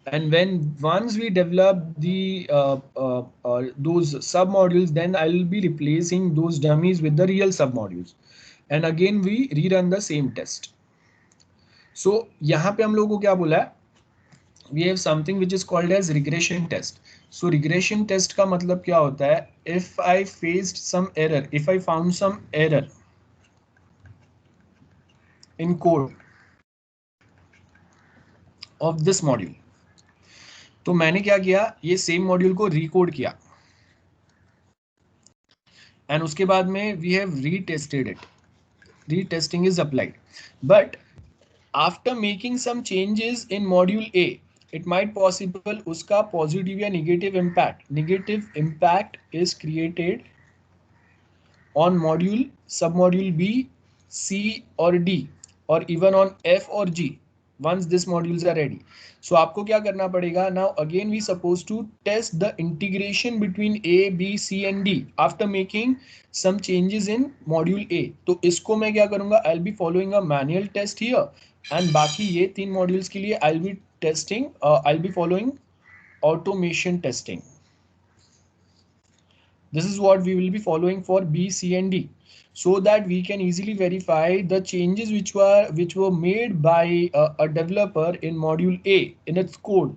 And when once we develop the those sub modules, then I'll be replacing those dummies with the real sub modules. And again we rerun the same test. So यहाँ पे हम लोगों को क्या बोला है? We have something which is called as regression test. So regression test का मतलब क्या होता है? If I faced some error, if I found some error in code of this module, तो मैंने क्या किया? ये सेम मॉड्यूल को रिकोड किया, एंड उसके बाद में we have retested it, retesting is applied, but after making some changes in module A, it might possible उसका positive या negative impact is created on module, submodule B, C or D, or even on F or G. once this modules are ready. So आपको क्या करना पड़ेगा? Now again we supposed to test the integration between A, B, C and D after making some changes in module A. तो इसको मैं क्या करूँगा? I'll be following a manual test here and बाकी ये 3 modules के लिए I'll be testing, I'll be following automation testing. This is what we will be following for B, C and D, so that we can easily verify the changes which were made by a developer in module A in its code.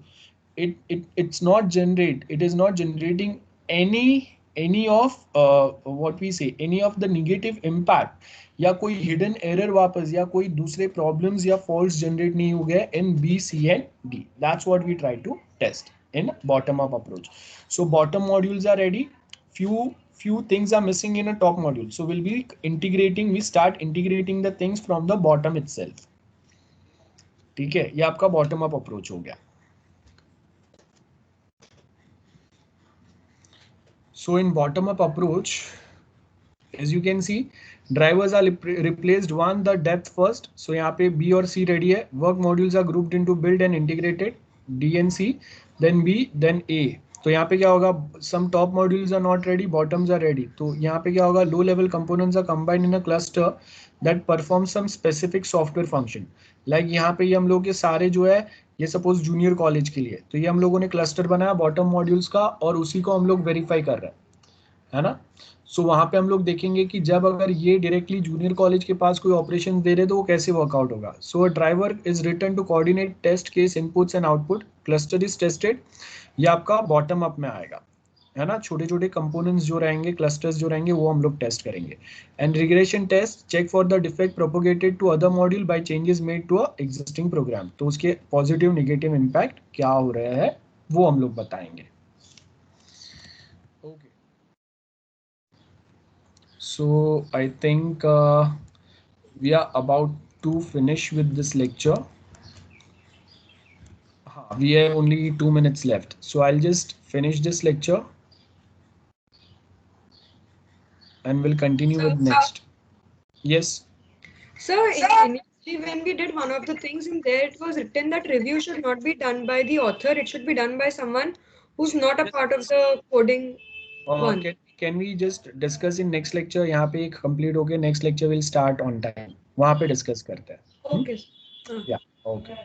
It is not generating any of what we say, any of the negative impact या कोई hidden error वापस या कोई दूसरे problems या faults generate नहीं हो गए in B, C and D. That's what we try to test in bottom up approach. So bottom modules are ready. Few things are missing in a top module, so we start integrating the things from the bottom itself. ठीक है, ये आपका bottom up approach हो गया. So in bottom up approach, as you can see, drivers are replaced one the depth first. So यहाँ पे B और C ready है. Work modules are grouped into build and integrated, D and C, then B, then A. तो यहाँ पे क्या होगा? Some top modules are not ready, bottoms are ready. तो यहाँ पे क्या होगा? Low level components are combined in a cluster that performs some specific software function. Like यहाँ पे ये हम लोग के सारे जो है, ये सपोज जूनियर कॉलेज के लिए, तो ये हम लोगों ने क्लस्टर बनाया बॉटम मॉड्यूल्स का और उसी को हम लोग वेरीफाई कर रहे हैं, है ना? सो वहां पे हम लोग देखेंगे कि जब अगर ये डायरेक्टली जूनियर कॉलेज के पास कोई ऑपरेशन दे रहे तो वो कैसे वर्कआउट होगा. So a driver is written to coordinate test case inputs and output. Cluster is tested. ये आपका बॉटम अप में आएगा, है ना? छोटे छोटे कंपोनेंट्स जो रहेंगे, क्लस्टर्स जो रहेंगे, वो हम लोग टेस्ट करेंगे. And regression test check for the defect propagated to other module by changes made to a existing program. तो उसके पॉजिटिव नेगेटिव इम्पैक्ट क्या हो रहे हैं वो हम लोग बताएंगे. Okay, so I think we are about to finish with this lecture. We have only 2 minutes left, so I'll just finish this lecture and we'll continue with next. Yes. So initially when we did one of the things in there, it was written that review should not be done by the author. It should be done by someone who's not a part of the coding one. Can we just discuss in next lecture? यहाँ पे एक complete हो गया, next lecture will start on time. वहाँ पे discuss करते हैं. Okay. Yeah. Okay.